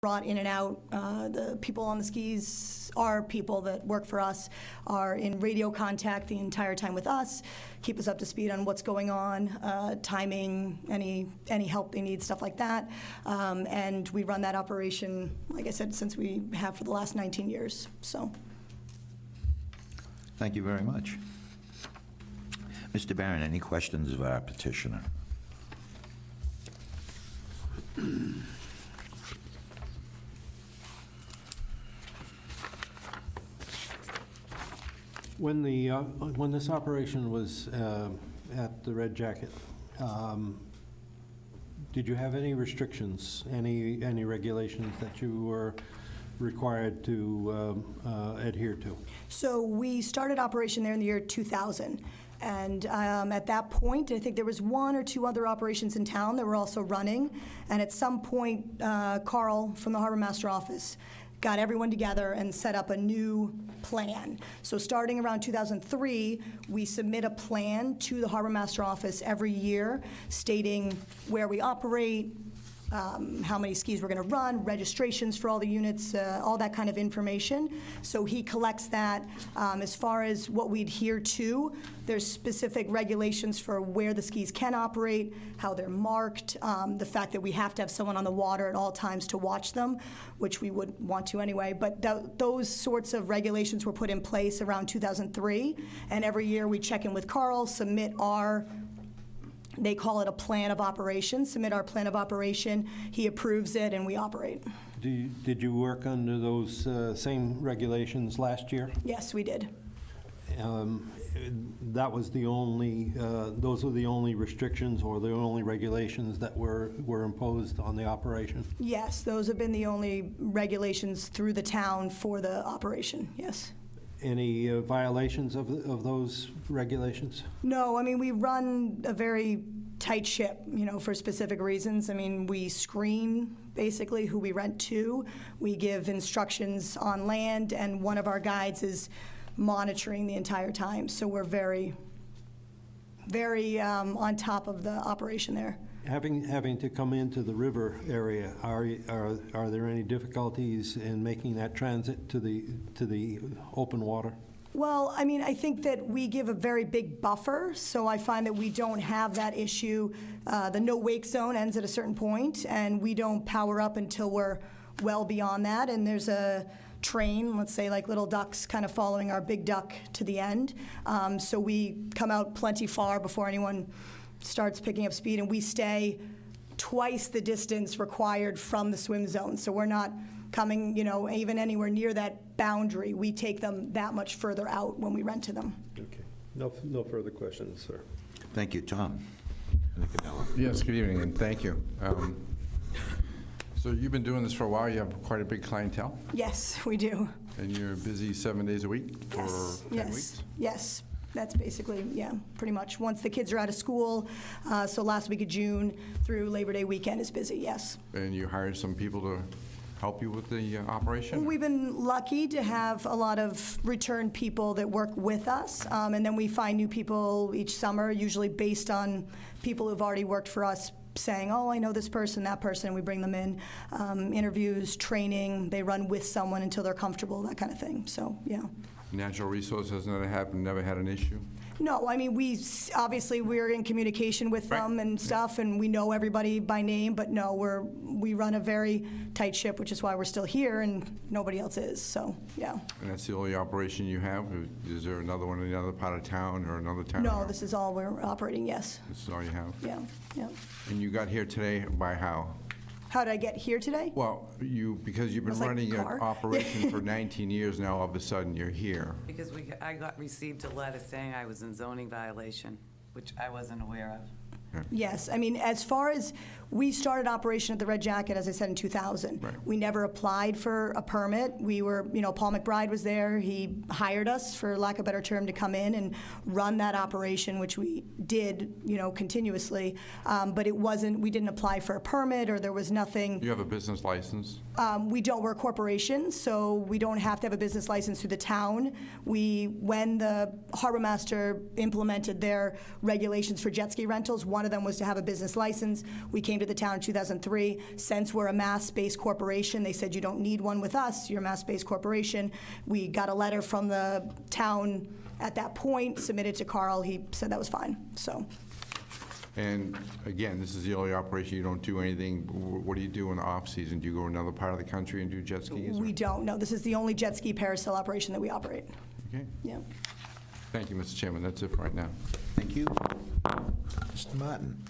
brought in and out. The people on the skis, our people that work for us, are in radio contact the entire time with us, keep us up to speed on what's going on, timing, any help they need, stuff like that. And we run that operation, like I said, since we have for the last 19 years. So. Thank you very much. Mr. Barron, any questions of our petitioner? When this operation was at the Red Jacket, did you have any restrictions, any regulations that you were required to adhere to? So we started operation there in the year 2000. And at that point, I think there was one or two other operations in town that were also running. And at some point, Carl from the Harbor Master Office got everyone together and set up a new plan. So starting around 2003, we submit a plan to the Harbor Master Office every year stating where we operate, how many skis we're going to run, registrations for all the units, all that kind of information. So he collects that. As far as what we adhere to, there's specific regulations for where the skis can operate, how they're marked, the fact that we have to have someone on the water at all times to watch them, which we would want to anyway. But those sorts of regulations were put in place around 2003. And every year we check in with Carl, submit our they call it a plan of operation, submit our plan of operation, he approves it, and we operate. Did you work under those same regulations last year? Yes, we did. That was the only, those were the only restrictions or the only regulations that were imposed on the operation? Yes, those have been the only regulations through the town for the operation, yes. Any violations of those regulations? No, I mean, we run a very tight ship, you know, for specific reasons. I mean, we screen basically who we rent to. We give instructions on land, and one of our guides is monitoring the entire time. So we're very, very on top of the operation there. Having to come into the river area, are there any difficulties in making that transit to the open water? Well, I mean, I think that we give a very big buffer, so I find that we don't have that issue. The no-wake zone ends at a certain point, and we don't power up until we're well beyond that, and there's a train, let's say like little ducks kind of following our big duck to the end. So we come out plenty far before anyone starts picking up speed, and we stay twice the distance required from the swim zone. So we're not coming, you know, even anywhere near that boundary. We take them that much further out when we rent to them. Okay. No further questions, sir. Thank you. Tom? Yes, good evening, and thank you. So you've been doing this for a while. You have quite a big clientele? Yes, we do. And you're busy 7 days a week for 10 weeks? Yes. That's basically, yeah, pretty much. Once the kids are out of school, so last week of June through Labor Day weekend is busy, yes. And you hired some people to help you with the operation? We've been lucky to have a lot of return people that work with us, and then we find new people each summer, usually based on people who've already worked for us saying, oh, I know this person, that person, and we bring them in. Interviews, training, they run with someone until they're comfortable, that kind of thing, so, yeah. Natural resources never had an issue? No, I mean, obviously we're in communication with them and stuff, and we know everybody by name, but no, we run a very tight ship, which is why we're still here, and nobody else is, so, yeah. And that's the only operation you have? Is there another one in another part of town or another town? No, this is all we're operating, yes. This is all you have? Yeah, yeah. And you got here today by how? How did I get here today? Well, because you've been running an operation for 19 years now, all of a sudden you're here. Because I received a letter saying I was in zoning violation, which I wasn't aware of. Yes, I mean, as far as, we started operation at the Red Jacket, as I said, in 2000. Right. We never applied for a permit. We were, you know, Paul McBride was there. He hired us, for lack of a better term, to come in and run that operation, which we did, you know, continuously. But it wasn't, we didn't apply for a permit, or there was nothing. You have a business license? We don't, we're a corporation, so we don't have to have a business license through the town. When the Harbor Master implemented their regulations for jet ski rentals, one of them was to have a business license. We came came to the town in 2003. Since we're a mass-based corporation, they said, you don't need one with us, you're a mass-based corporation. We got a letter from the town at that point, submitted to Carl, he said that was fine, so. And again, this is the only operation, you don't do anything, what do you do in the off-season? Do you go to another part of the country and do jet skis? or- We don't, no, this is the only jet ski parasail operation that we operate. Okay, Yeah. thank you, Mr. Chairman, that's it for right now. Thank you. Mr. Martin?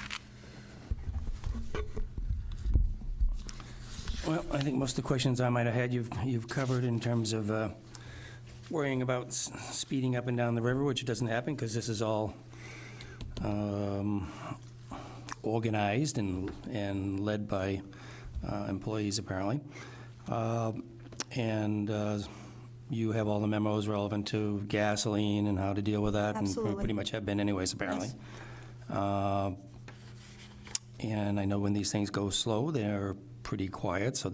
Well, I think most of the questions I might have had, you've covered in terms of worrying about speeding up and down the river, which doesn't happen because this is all organized and led by employees, apparently. And you have all the memos relevant to gasoline and how to deal with that. Absolutely. And pretty much have been anyways, apparently. Yes. And I know when these things go slow, they're pretty quiet, so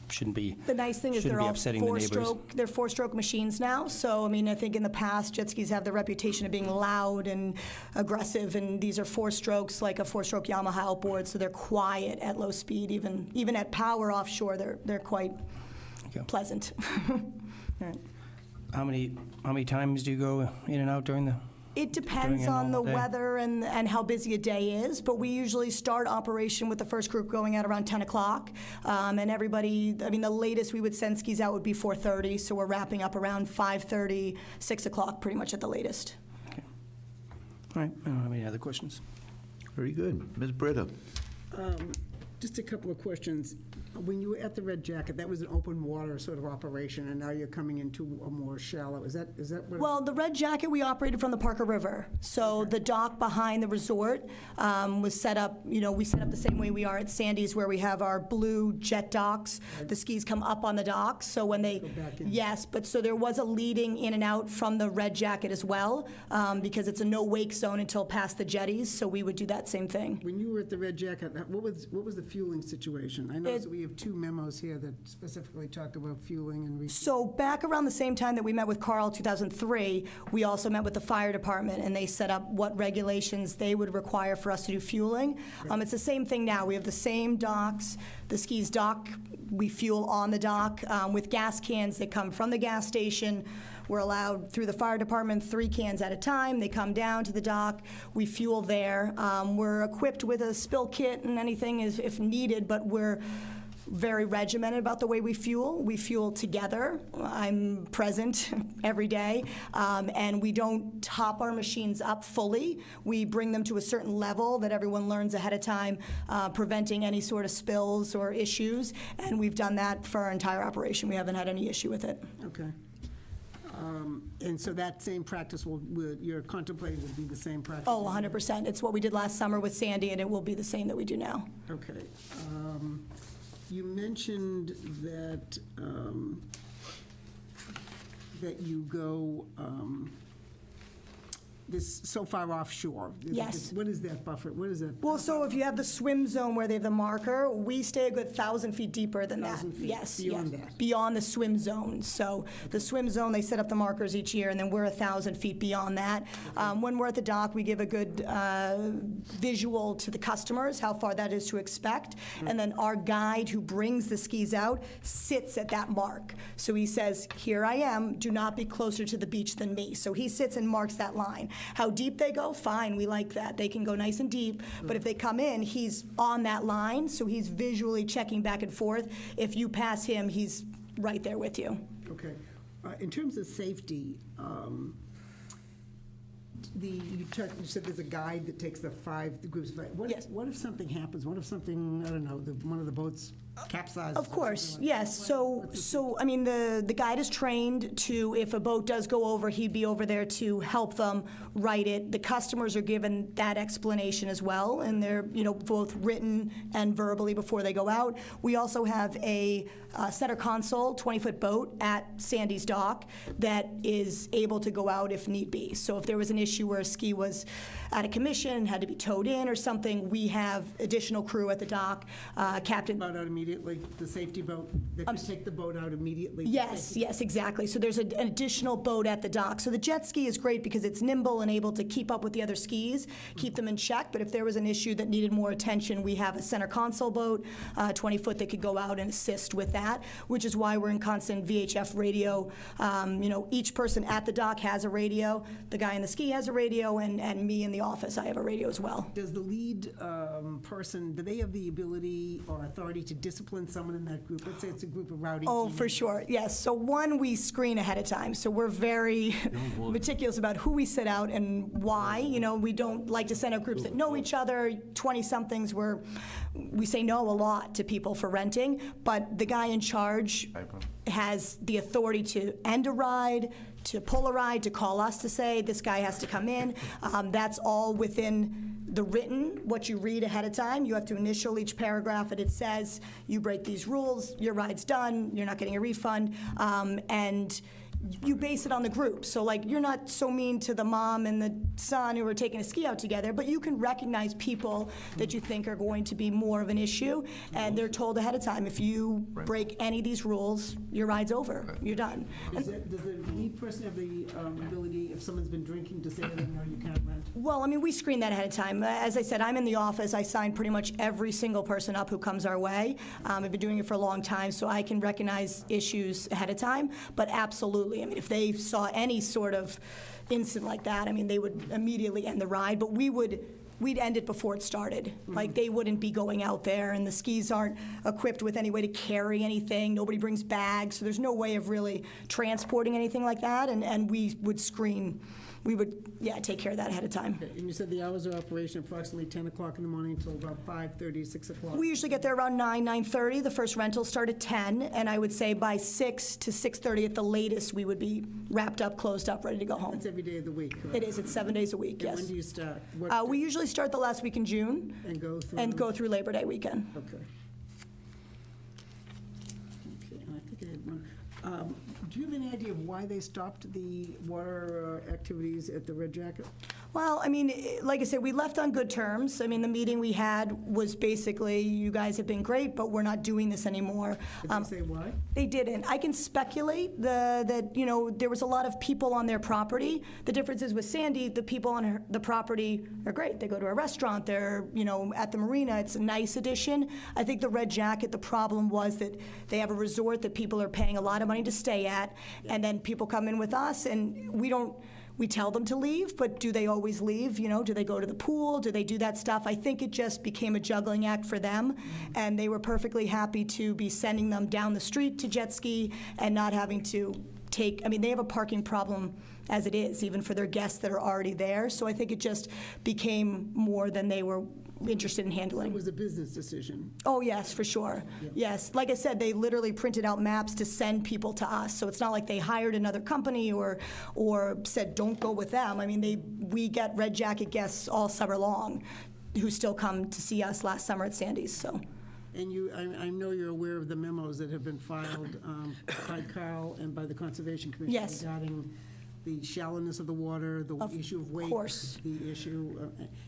shouldn't be The nice thing is they're all upsetting the neighbors. they're four-stroke machines now. So, I mean, I think in the past, jet skis have the reputation of being loud and aggressive, and these are four strokes, like a four-stroke Yamaha outboard, so they're quiet at low speed. Even at power offshore, they're quite Okay. pleasant. All right. How many times do you go in and out during the? It depends During a on the normal day? weather and how busy a day is, but we usually start operation with the first group going out around 10 o'clock. And everybody, I mean, the latest we would send skis out would be 4:30, so we're wrapping up around 5:30, 6 o'clock, pretty much at the latest. Okay. All right, I don't have any other questions. Very good. Ms. Britta? Just a couple of questions. When you were at the Red Jacket, that was an open water sort of operation, and now you're coming into a more shallow. Is that what? Well, the Red Jacket, we operated from the Parker River. So the dock behind the resort was set up, we set up the same way we are at Sandy's, where we have our blue jet docks. The skis come up on the dock, so when they, Go back in. yes, but so there was a leading in and out from the Red Jacket as well, because it's a no-wake zone until past the jetties, so we would do that same thing. When you were at the Red Jacket, what was the fueling situation? I know that we have two memos here that specifically talk about fueling and refueling. So back around the same time that we met with Carl, 2003, we also met with the fire department, and they set up what regulations they would require for us to do fueling. It's the same thing now. We have the same docks. The skis dock, we fuel on the dock with gas cans that come from the gas station. We're allowed, through the fire department, 3 cans at a time. They come down to the dock. We fuel there. We're equipped with a spill kit and anything if needed, but we're very regimented about the way we fuel. We fuel together. I'm present every day, and we don't top our machines up fully. We bring them to a certain level that everyone learns ahead of time, preventing any sort of spills or issues, and we've done that for our entire operation. We haven't had any issue with it. Okay. And so that same practice you're contemplating would be the same practice? Oh, 100%. It's what we did last summer with Sandy, and it will be the same that we do now. Okay. You mentioned that that you go this so far offshore. Yes. What is that buffer? What is that? Well, so if you have the swim zone where they have the marker, we stay a good 1,000 feet deeper than that. 1,000 feet, Yes, beyond yes. that. Beyond the swim zone. So the swim zone, they set up the markers each year, and then we're 1,000 feet beyond that. When we're at the dock, we give a good visual to the customers, how far that is to expect. And then our guide who brings the skis out sits at that mark. So he says, here I am, do not be closer to the beach than me. So he sits and marks that line. How deep they go, fine, we like that. They can go nice and deep, but if they come in, he's on that line, so he's visually checking back and forth. If you pass him, he's right there with you. Okay. In terms of safety, you said there's a guide that takes the groups. Yes. What if something happens? What if something, I don't know, one of the boats capsizes? Of course, or something like yes. that? So I mean, the guide is trained to, if a boat does go over, he'd be over there to help them right it. The customers are given that explanation as well, and they're, both written and verbally before they go out. We also have a center console, 20-foot boat at Sandy's dock that is able to go out if need be. So if there was an issue where a ski was out of commission, had to be towed in or something, we have additional crew at the dock. Captain. About out of immediately, the safety boat, that can take the boat out immediately? the Yes, safety- yes, exactly. So there's an additional boat at the dock. So the jet ski is great because it's nimble and able to keep up with the other skis, keep them in check. But if there was an issue that needed more attention, we have a center console boat, 20-foot, that could go out and assist with that, which is why we're in constant VHF radio. Each person at the dock has a radio. The guy in the ski has a radio, and me in the office, I have a radio as well. Does the lead person, do they have the ability or authority to discipline someone in that group? Let's say it's a group of rowdy Oh, teenagers. for sure, yes. So one, we screen ahead of time, so we're very meticulous about who we sit out and why. We don't like to send out groups that know each other, 20-somethings, we say no a lot to people for renting, but the guy in charge has the authority to end a ride, to pull a ride, to call us to say, this guy has to come in. That's all within the written, what you read ahead of time. You have to initial each paragraph, and it says, you break these rules, your ride's done, you're not getting a refund, and you base it on the group. So you're not so mean to the mom and the son who are taking a ski out together, but you can recognize people that you think are going to be more of an issue, and they're told ahead of time, if you break any of these rules, your ride's over, you're done. Does the lead person have the ability, if someone's been drinking, to say to them, no, you can't rent? Well, we screen that ahead of time. As I said, I'm in the office. I sign pretty much every single person up who comes our way. I've been doing it for a long time, so I can recognize issues ahead of time. But absolutely, if they saw any sort of incident like that, they would immediately end the ride. But we'd end it before it started. They wouldn't be going out there, and the skis aren't equipped with any way to carry anything. Nobody brings bags, so there's no way of really transporting anything like that, and we would screen. We would, take care of that ahead of time. Okay, and you said the hours of operation approximately 10 o'clock in the morning until about 5:30, 6 o'clock? We usually get there around 9:30. The first rentals start at 10, and I would say by 6 to 6:30 at the latest, we would be wrapped up, closed up, ready to go home. That's every day of the week, correct? It is. It's 7 days a week, And yes. when do you start? What We usually start the last week in June And go through? and go through Labor Day weekend. Okay. Okay, and I think I had one. Do you have any idea of why they stopped the water activities at the Red Jacket? Well, like I said, we left on good terms. The meeting we had was basically, you guys have been great, but we're not doing this anymore. Did they say why? They didn't. I can speculate that there was a lot of people on their property. The difference is with Sandy, the people on the property are great. They go to a restaurant. They're at the marina. It's a nice addition. I think the Red Jacket, the problem was that they have a resort that people are paying a lot of money to stay at, and then people come in with us, and we tell them to leave, but do they always leave? Do they go to the pool? Do they do that stuff? I think it just became a juggling act for them, and they were perfectly happy to be sending them down the street to jet ski and not having to take, they have a parking problem as it is, even for their guests that are already there. So I think it just became more than they were interested in handling. It was a business decision. Oh, yes, for sure. Yes. Like I said, they literally printed out maps to send people to us. So it's not like they hired another company or said, don't go with them. We get Red Jacket guests all summer long who still come to see us last summer at Sandy's, so. And I know you're aware of the memos that have been filed by Carl and by the Conservation Commission Yes. regarding the shallowness of the water, the issue of weight. course. The issue,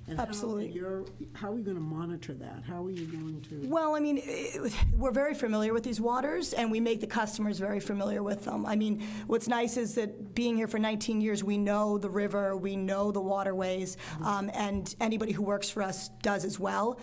and Absolutely. how are you going to monitor that? How are you going to? Well, we're very familiar with these waters, and we make the customers very familiar with them. What's nice is that being here for 19 years, we know the river, we know the waterways, and anybody who works for us does as well.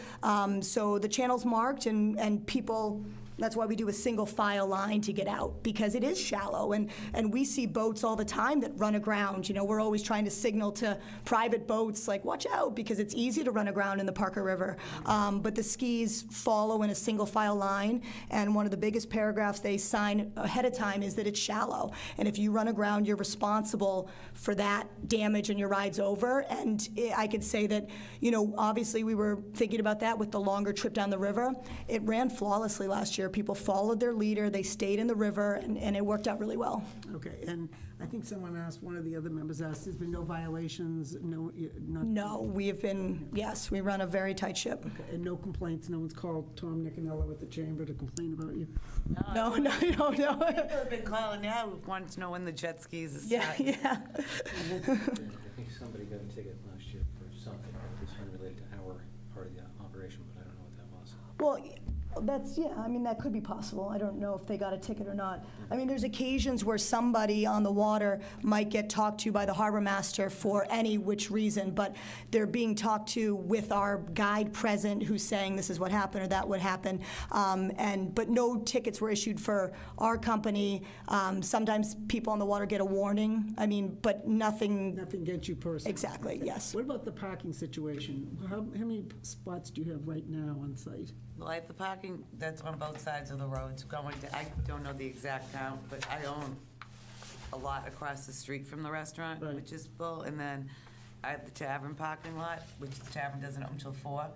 So the channel's marked, and people. That's why we do a single file line to get out, because it is shallow, and we see boats all the time that run aground. We're always trying to signal to private boats, like, watch out, because it's easy to run aground in the Parker River. But the skis follow in a single file line, and one of the biggest paragraphs they sign ahead of time is that it's shallow. And if you run aground, you're responsible for that damage and your ride's over. And I could say that, obviously we were thinking about that with the longer trip down the river. It ran flawlessly last year. People followed their leader, they stayed in the river, and it worked out really well. Okay, and I think someone asked, one of the other members asked, there's been no violations, No, we have been, yes, we run a very tight ship. Okay, and no complaints, no one's called Tom Nicanella at the chamber to complain about you? No. People have been calling now, who want to know when the jet skis is Yeah, starting. yeah. I think somebody got a ticket last year for something that was unrelated to our part of the operation, but I don't know what that was. Well, That's, yeah, I mean, that could be possible. I don't know if they got a ticket or not. I mean, there's occasions where somebody on the water might get talked to by the harbor master for any which reason, but they're being talked to with our guide present who's saying this is what happened or that would happen. But no tickets were issued for our company. Sometimes people on the water get a warning, I mean, but nothing. Nothing against you personally? Exactly, yes. What about the parking situation? How many spots do you have right now on site? Well, I have the parking that's on both sides of the roads going to, I don't know the exact count, but I own a lot across the street from the restaurant, Right. which is full, and then I have the tavern parking lot, which the tavern doesn't open until 4.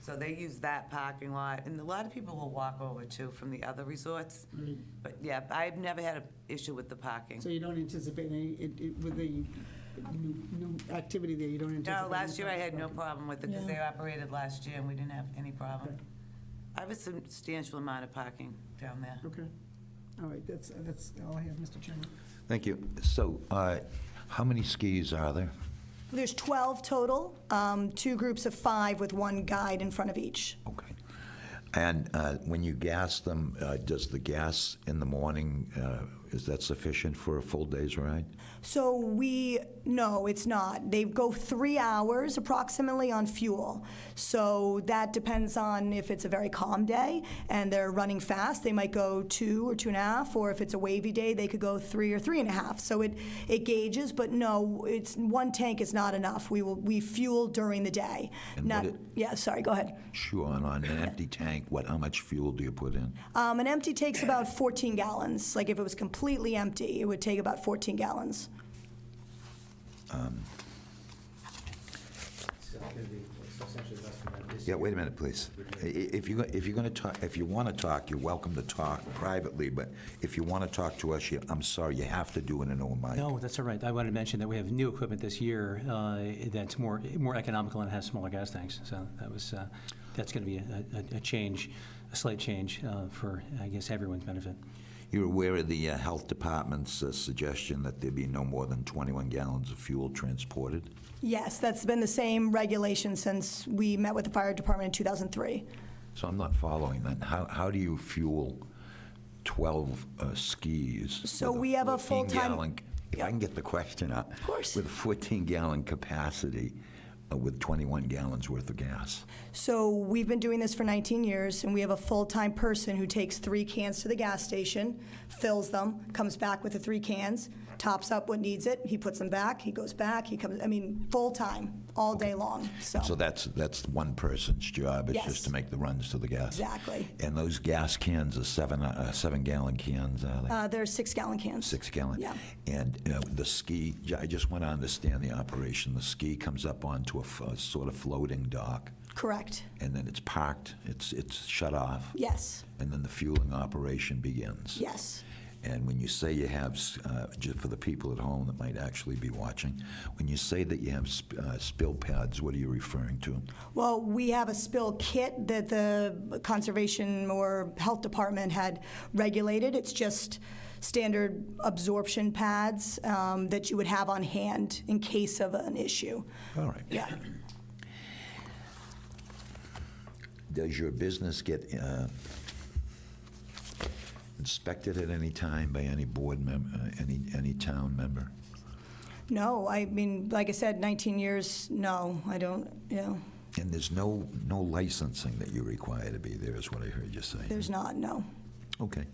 So they use that parking lot, and a lot of people will walk over too from the other resorts. Right. But yeah, I've never had an issue with the parking. So you don't anticipate any, with the new activity there, you don't anticipate? No, last year I had no Okay. problem with it because Yeah. they operated last year and we didn't have any problem. Okay. I have a substantial amount of parking down there. Okay. All right, that's all I have, Mr. Chairman. Thank you. So, how many skis are there? There's 12 total, 2 groups of 5 with 1 guide in front of each. Okay. And when you gas them, does the gas in the morning, is that sufficient for a full day's ride? So no, it's not. They go 3 hours approximately on fuel. So that depends on if it's a very calm day and they're running fast, they might go 2 or 2.5, or if it's a wavy day, they could go 3 or 3.5. So it gauges, but no, it's 1 tank is not enough. We fuel during the day. And Not, would it- yeah, sorry, go ahead. Sure, and on an empty tank, how much fuel do you put in? An empty takes about 14 gallons. Like if it was completely empty, it would take about 14 gallons. It's going to be substantially less than that this Yeah, year. wait a minute, please. If you're going to talk, if you want to talk, you're welcome to talk privately, but if you want to talk to us, I'm sorry, you have to do it in an open mic. No, that's all right. I wanted to mention that we have new equipment this year that's more economical and has smaller gas tanks. So that's going to be a change, a slight change for, I guess, everyone's benefit. You're aware of the health department's suggestion that there be no more than 21 gallons of fuel transported? Yes, that's been the same regulation since we met with the fire department in 2003. So I'm not following that. How do you fuel 12 skis? So with we have a 14 full-time- gallon If I can get the question out. Of course. With a 14-gallon capacity, with 21 gallons worth of gas. So we've been doing this for 19 years, and we have a full-time person who takes 3 cans to the gas station, fills them, comes back with the 3 cans, tops up what needs it, he puts them back, he goes back, he comes, I mean, full-time, all day long, So that's one person's job, it's Yes. just to make the runs to the gas. Exactly. And those gas cans are 7-gallon cans, are they? They're 6-gallon cans. 6-gallon? Yeah. And the ski, I just want to understand the operation. The ski comes up onto a sort of floating dock, Correct. and then it's parked, it's shut off, Yes, and then the fueling operation begins. yes. And when you say you have, just for the people at home that might actually be watching, when you say that you have spill pads, what are you referring to? Well, we have a spill kit that the Conservation or Health Department had regulated. It's just standard absorption pads that you would have on hand in case of an issue. All right. Yeah. Does your business get inspected at any time by any board member, any town member? No, I mean, like I said, 19 years, no, I don't, And there's no licensing that you require to be there, is what I heard you say? there's not, no. Okay.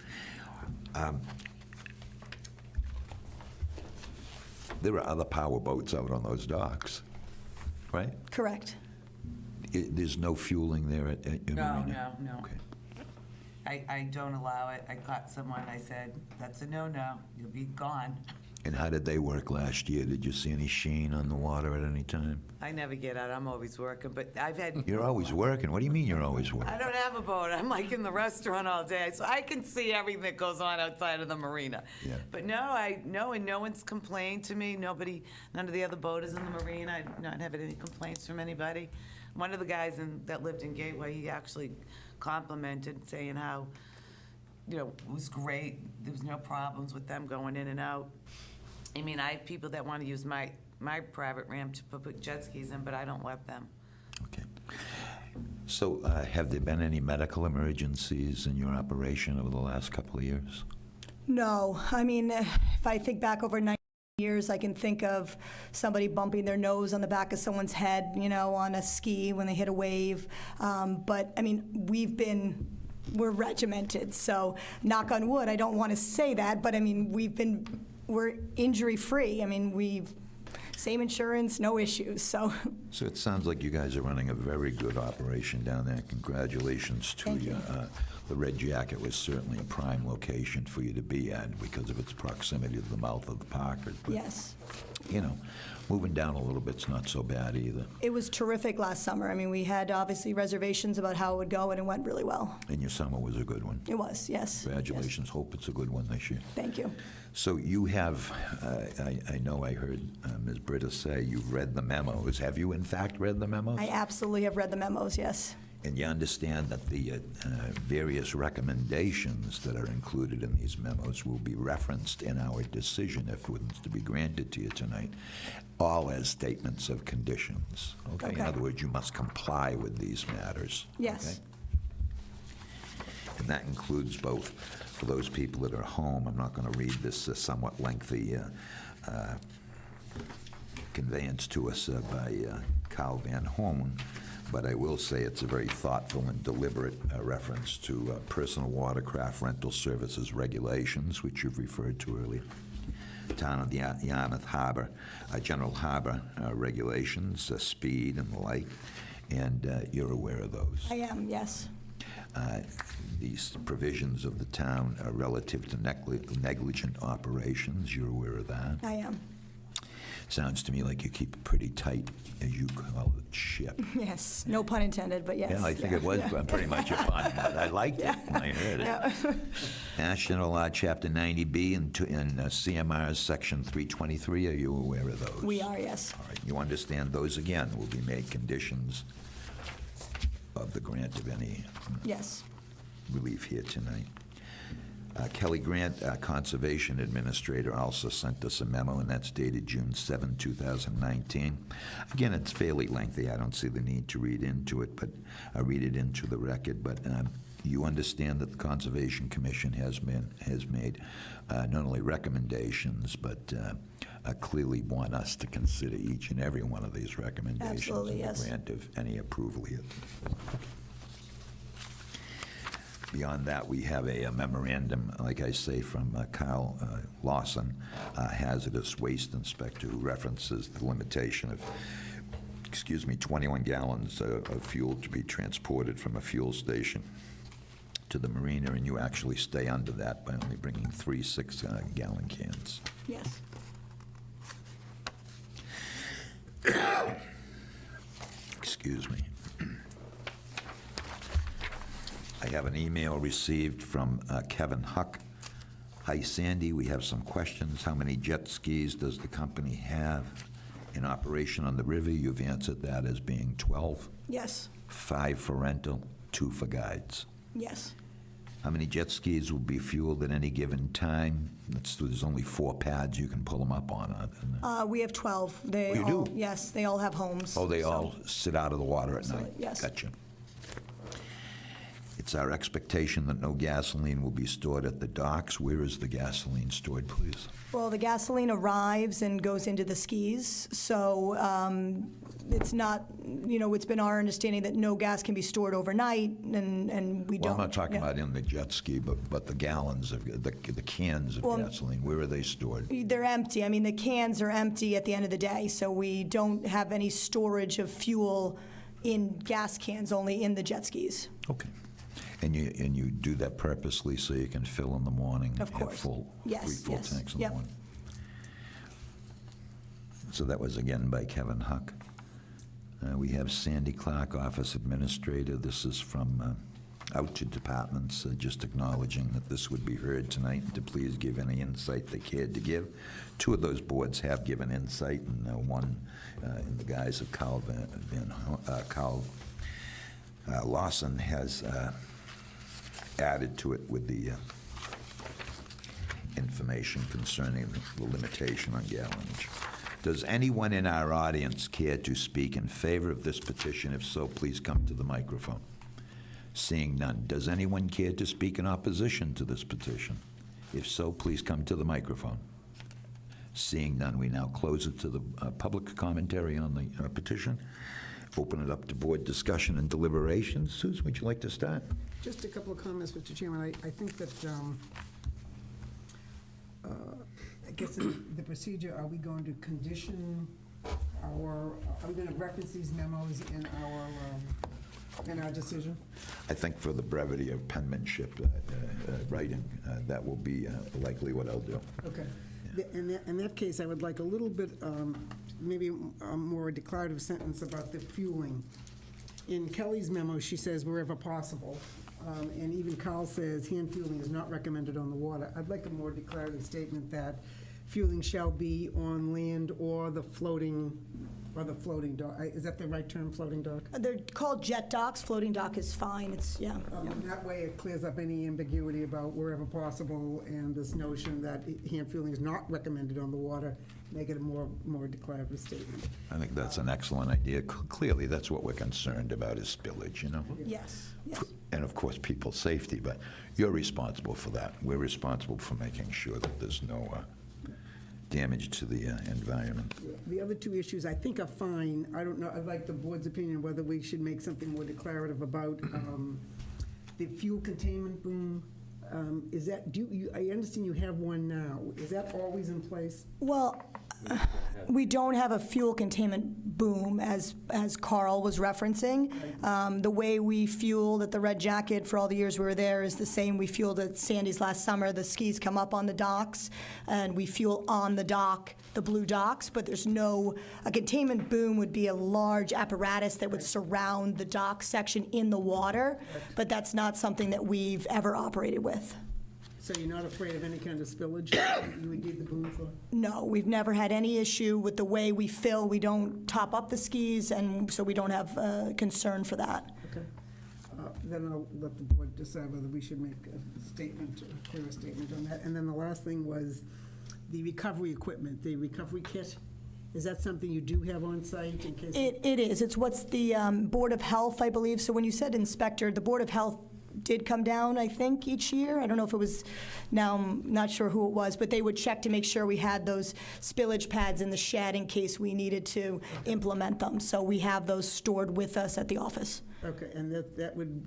There are other power boats out on those docks, right? Correct. There's no fueling there at your No, marina? no, no. Okay. I don't allow it. I caught someone, I said, that's a no-no, you'll be gone. And how did they work last year? Did you see any sheen on the water at any time? I never get out, I'm always working, but I've had. You're always working. What do you mean you're always working? I don't have a boat, I'm like in the restaurant all day, so I can see everything that goes on outside of the marina. Yeah. But no, and no one's complained to me, none of the other boaters in the marina, I'm not having any complaints from anybody. One of the guys that lived in Gateway, he actually complimented, saying how, it was great, there was no problems with them going in and out. I mean, I have people that want to use my private ramp to put jet skis in, but I don't let them. Okay. So have there been any medical emergencies in your operation over the last couple of years? No, I mean, if I think back over 9 years, I can think of somebody bumping their nose on the back of someone's head, on a ski when they hit a wave. But, I mean, we're regimented, so knock on wood, I don't want to say that, but I mean, we're injury-free. I mean, same insurance, no issues, so. So it sounds like you guys are running a very good operation down there. Congratulations to Thank you. you. The Red Jacket was certainly a prime location for you to be at because of its proximity to the mouth of the Parker. But, Yes. Moving down a little bit's not so bad either. It was terrific last summer. I mean, we had obviously reservations about how it would go, and it went really well. And your summer was a good one. It was, yes. Congratulations. Hope it's a good one this year. Yes. Thank you. So you have, I know I heard Ms. Britta say you've read the memos. Have you in fact read the memos? I absolutely have read the memos, yes. And you understand that the various recommendations that are included in these memos will be referenced in our decision if it was to be granted to you tonight, all as statements of conditions. Okay? In Okay. other words, you must comply with these matters. Yes. Okay? And that includes both, for those people that are home, I'm not going to read this somewhat lengthy conveyance to us by Carl Van Hoen, but I will say it's a very thoughtful and deliberate reference to personal watercraft rental services regulations, which you've referred to earlier, Town of the Yarmouth Harbor, General Harbor regulations, speed and the like, and you're aware of those. I am, yes. These provisions of the town relative to negligent operations, you're aware of that? I am. Sounds to me like you keep a pretty tight, as you call it, ship. Yes. No pun intended, but yes. Yeah, I think it was pretty much a pun, but I liked it when I heard it. Yeah. National Law, Chapter 90B and CMR's Section 323, are you aware of those? We are, yes. All right, you understand those, again, will be made conditions of the grant of any Yes. relief here tonight. Kelly Grant, Conservation Administrator, also sent us a memo, and that's dated June 7, 2019. Again, it's fairly lengthy. I don't see the need to read into it, but I read it into the record. But you understand that the Conservation Commission has made not only recommendations, but clearly want us to consider each and every one of these recommendations. Absolutely, and the yes. grant of any approval here. Beyond that, we have a memorandum, like I say, from Kyle Lawson, hazardous waste inspector, who references the limitation of, 21 gallons of fuel to be transported from a fuel station to the marina, and you actually stay under that by only bringing 3 6-gallon cans. Yes. Excuse me. I have an email received from Kevin Huck. Hi, Sandy, we have some questions. How many jet skis does the company have in operation on the river? You've answered that as being 12. Yes. 5 for rental, 2 for guides. Yes. How many jet skis will be fueled at any given time? There's only 4 pads you can pull them up on. We have 12. They You all, do? Yes, they all have homes. Oh, they so- all sit out of the water at night? Absolutely, yes. Gotcha. It's our expectation that no gasoline will be stored at the docks. Where is the gasoline stored, please? Well, the gasoline arrives and goes into the skis, so it's not, it's been our understanding that no gas can be stored overnight, and we Well, don't. I'm not talking yeah. about in the jet ski, but the gallons of, the cans of Well, gasoline, where are they stored? They're empty. I mean, the cans are empty at the end of the day, so we don't have any storage of fuel in gas cans, only in the jet skis. Okay. And you do that purposely so you can fill in the morning? Of course. Have Yes, 3 full yes. tanks in the Yep. morning? So that was again by Kevin Huck. We have Sandy Clark, Office Administrator. This is from out to departments, just acknowledging that this would be heard tonight, and to please give any insight they cared to give. 2 of those boards have given insight, and one in the guise of Carl Lawson has added to it with the information concerning the limitation on gallonage. Does anyone in our audience care to speak in favor of this petition? If so, please come to the microphone. Seeing none. Does anyone care to speak in opposition to this petition? If so, please come to the microphone. Seeing none, we now close it to the public commentary on the petition. Open it up to board discussion and deliberations. Susan, would you like to start? Just a couple of comments, Mr. Chairman. I think that, I guess in the procedure, are we going to condition are we going to reference these memos in our decision? I think for the brevity of penmanship writing, that will be likely what I'll do. Okay. In that case, I would like a little bit, maybe a more declarative sentence about the fueling. In Kelly's memo, she says wherever possible, and even Carl says hand fueling is not recommended on the water. I'd like a more declarative statement that fueling shall be on land or the floating dock. Is that the right term, floating dock? They're called jet docks. Floating dock is fine. It's, yeah. And that way it clears up any ambiguity about wherever possible and this notion that hand fueling is not recommended on the water. Make it a more declarative statement. I think that's an excellent idea. Clearly, that's what we're concerned about is spillage, you know? Yes, yes. And of course, people's safety, but you're responsible for that. We're responsible for making sure that there's no damage to the environment. The other two issues I think are fine. I don't know, I'd like the board's opinion whether we should make something more declarative about the fuel containment boom. Is that, I understand you have one now. Is that always in place? Well, we don't have a fuel containment boom, as Carl was referencing. The way we fueled at the Red Jacket for all the years we were there is the same we fueled at Sandy's last summer. The skis come up on the docks, and we fuel on the dock, the blue docks, but there's a containment boom would be a large apparatus that would surround the dock section in the water, but that's not something that we've ever operated with. So you're not afraid of any kind of spillage you would need the boom for? No, we've never had any issue with the way we fill. We don't top up the skis, and so we don't have concern for that. Okay. Then I'll let the board decide whether we should make a statement, a clearer statement on that. And then the last thing was the recovery equipment, the recovery kit. Is that something you do have on site in case? It is. It's what's the Board of Health, I believe. So when you said inspector, the Board of Health did come down, I think, each year. I don't know if it was, now I'm not sure who it was, but they would check to make sure we had those spillage pads in the shed in case we needed to implement them. So we have those stored with us at the office. Okay, and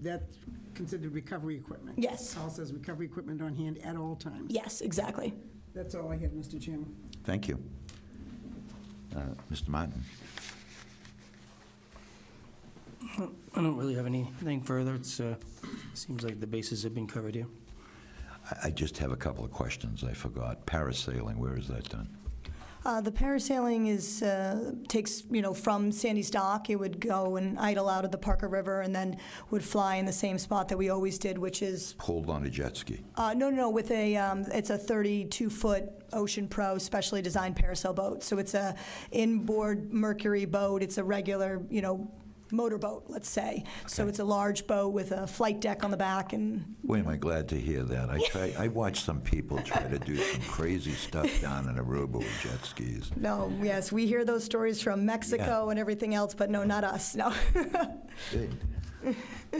that's considered recovery equipment? Yes. All says recovery equipment on hand at all times? Yes, exactly. That's all I had, Mr. Chairman. Thank you. Mr. Martin? I don't really have anything further. It seems like the bases have been covered here. I just have a couple of questions I forgot. Parasailing, where is that done? The parasailing takes, from Sandy's Dock. It would go and idle out of the Parker River and then would fly in the same spot that we always did, which is... Pulled on a jet ski? No, with it's a 32-foot Ocean Pro specially designed parasail boat. So it's a inboard Mercury boat. It's a regular, motorboat, let's say. Okay. So it's a large boat with a flight deck on the back. And boy, am I glad to hear that. I watched some people try to do some crazy stuff down in Aruba with jet skis. No, yes, we hear those stories from Mexico and everything else, but no, not us, no. Good. All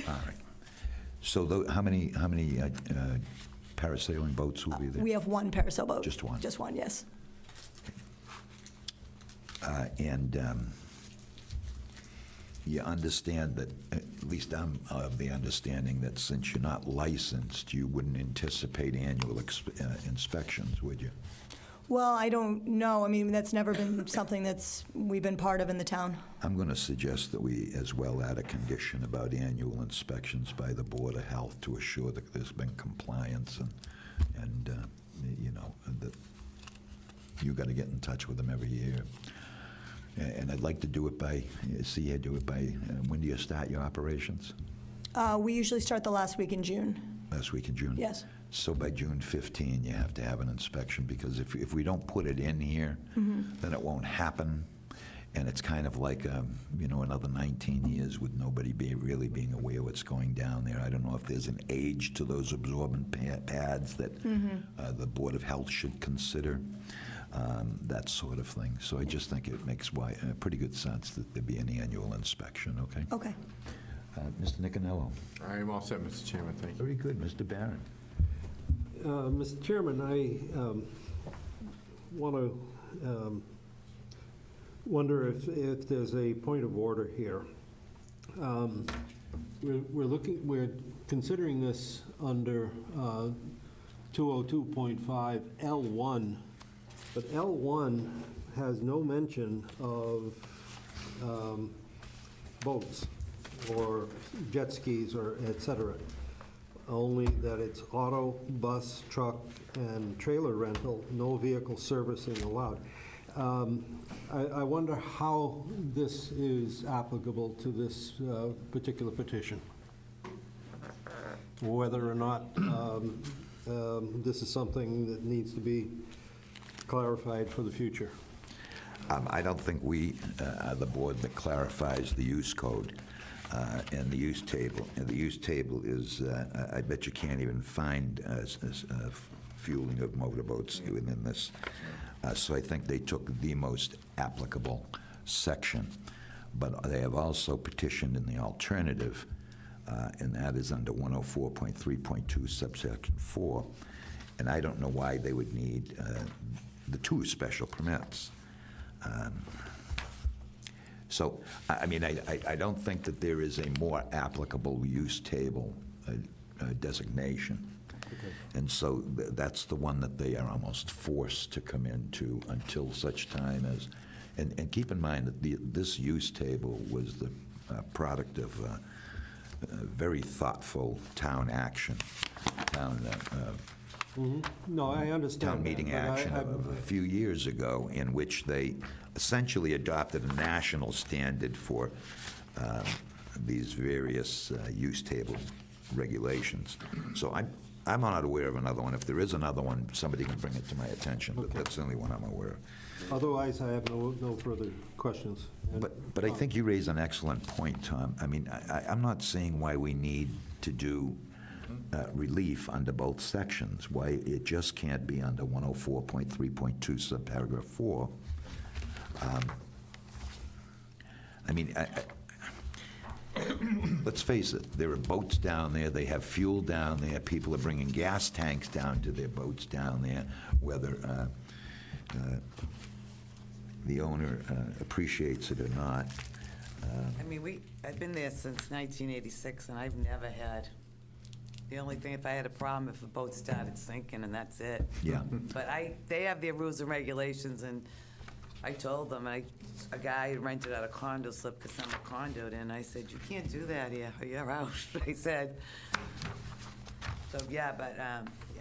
right. So how many parasailing boats will be there? We have one parasail boat. Just one? Just one, yes. You understand that, at least I'm of the understanding that since you're not licensed, you wouldn't anticipate annual inspections, would you? Well, I don't know. I mean, that's never been something we've been part of in the town. I'm going to suggest that we as well add a condition about annual inspections by the Board of Health to assure that there's been compliance and that you got to get in touch with them every year. And I'd like to do it by, when do you start your operations? We usually start the last week in June. Last week in June? Yes. So by June 15, you have to have an inspection, because if we don't put it in here, then it won't happen. And it's kind of like, another 19 years with nobody really being aware what's going down there. I don't know if there's an age to those absorbent pads that the Board of Health should consider. that sort of thing. So I just think it makes pretty good sense that there be an annual inspection, okay? Okay. Mr. Nicanello? I am all set, Mr. Chairman, thank you. Very good. Mr. Barron? Mr. Chairman, I want to wonder if there's a point of order here. We're considering this under 202.5 L1, but L1 has no mention of boats or jet skis or et cetera. Only that it's auto, bus, truck, and trailer rental, no vehicle servicing allowed. I wonder how this is applicable to this particular petition. Whether or not this is something that needs to be clarified for the future. I don't think we are the board that clarifies the use code and the use table. And the use table is, I bet you can't even find fueling of motorboats within this. So I think they took the most applicable section. But they have also petitioned in the alternative, and that is under 104.3.2 subsection 4. And I don't know why they would need the 2 special permits. So, I mean, I don't think that there is a more applicable use table designation. Okay. And so that's the one that they are almost forced to come into until such time as, and keep in mind that this use table was the product of very thoughtful town action, No, I understand. town meeting that, but action of a few years ago, in which they essentially adopted a national standard for these various use table regulations. So I'm not aware of another one. If there is another one, somebody can bring it to my attention, but that's the only one I'm aware of. Otherwise, I have no further questions. And, But I think you raise an excellent point, Tom. I mean, I'm not seeing why we need to do relief under both sections, why it just can't be under 104.3.2 subparagraph 4. I mean, let's face it, there are boats down there, they have fuel down there, people are bringing gas tanks down to their boats down there, whether the owner appreciates it or not. I mean, I've been there since 1986, and I've never had, the only thing, if I had a problem, if the boat started sinking, and that's it. Yeah. But they have their rules and regulations, and I told them, a guy rented out a condo slip because I'm a conduit, and I said, you can't do that here, or you're out, I said. So, yeah, but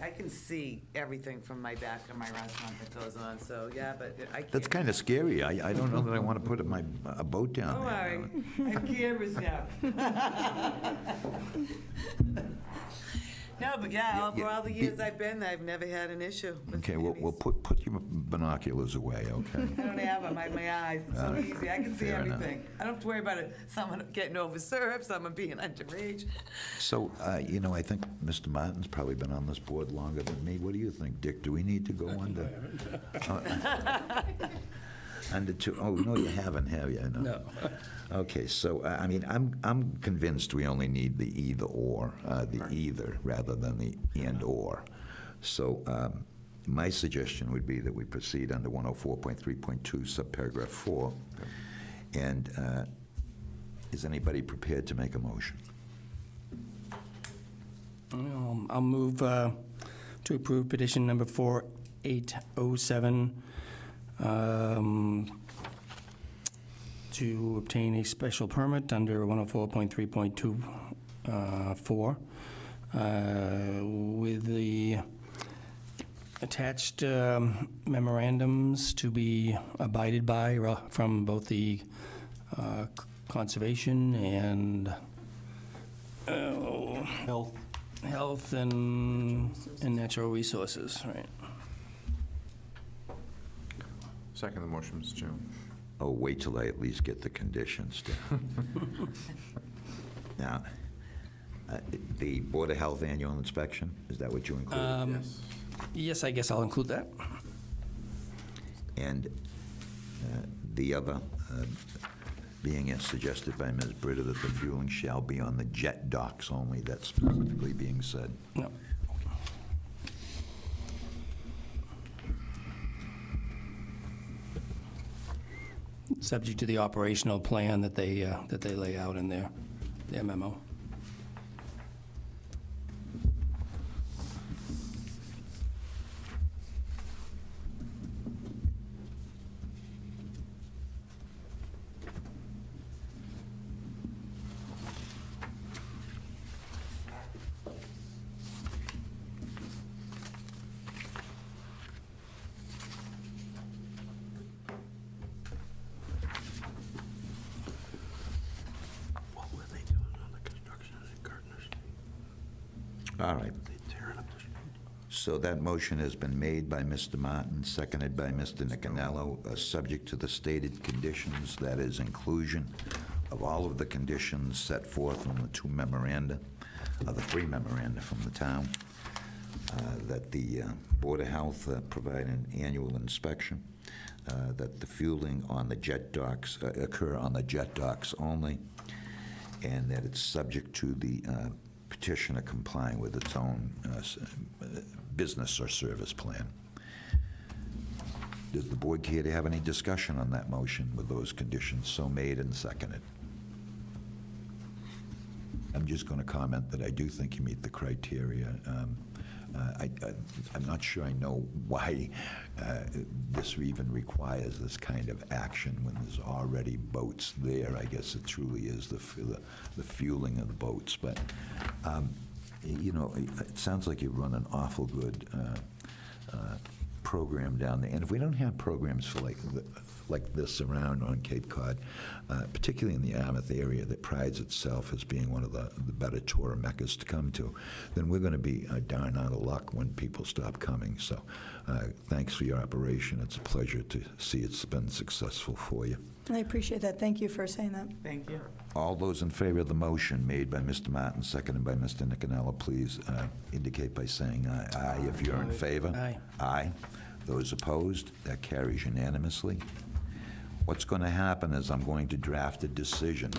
I can see everything from my back of my restaurant that goes on, so, yeah, but I can't. That's kind of scary. I don't know that I want to put a boat down Don't there. worry, I have cameras now. No, but yeah, for all the years I've been there, I've never had an issue. with Okay, any- we'll put your binoculars away, okay? I don't have them, I have my eyes, it's so easy, I can see Fair enough. everything. I don't have to worry about someone getting overserved, someone being underage. So, I think Mr. Martin's probably been on this board longer than me. What do you think, Dick? Do we need to go under? Under 2, oh, no, you haven't, have you? No. Okay, so, I mean, I'm convinced we only need the either/or, the either, rather than the and/or. So, my suggestion would be that we proceed under 104.3.2 subparagraph 4. And is anybody prepared to make a motion? I'll move to approve petition number 4807 to obtain a special permit under 104.3.2 with the attached memorandums to be abided by from both the conservation and health and natural resources, right? Second the motion, Mr. Chairman. Oh, wait till I at least get the conditions down. Now, the Board of Health annual inspection, is that what you included? Yes. Yes, I guess I'll include that. And the other, being as suggested by Ms. Britta, that the fueling shall be on the jet docks only, that's specifically being said. No. Subject to the operational plan that they lay out in their memo. What were they doing on the construction at Gardner's? All right. They tearing up the street? So that motion has been made by Mr. Martin, seconded by Mr. Nicanello, subject to the stated conditions, that is inclusion of all of the conditions set forth on the two memoranda, the three memoranda from the town, that the Board of Health provide an annual inspection, that the fueling on the jet docks occur on the jet docks only, and that it's subject to the petitioner complying with its own business or service plan. Does the board care to have any discussion on that motion with those conditions so made and seconded? I'm just going to comment that I do think you meet the criteria. I'm not sure I know why this even requires this kind of action when there's already boats there. I guess it truly is the fueling of the boats. But, you know, it sounds like you run an awful good program down there. And if we don't have programs for like this around on Cape Cod, particularly in the Yarmouth area that prides itself as being one of the better tour meccas to come to, then we're going to be darn out of luck when people stop coming. So thanks for your operation. It's a pleasure to see it's been successful for you. I appreciate that. Thank you for saying that. Thank you. All those in favor of the motion made by Mr. Martin, seconded by Mr. Nicanello, please indicate by saying aye. Aye if you're in favor. Aye. Aye. Those opposed, that carries unanimously. What's going to happen is I'm going to draft a decision.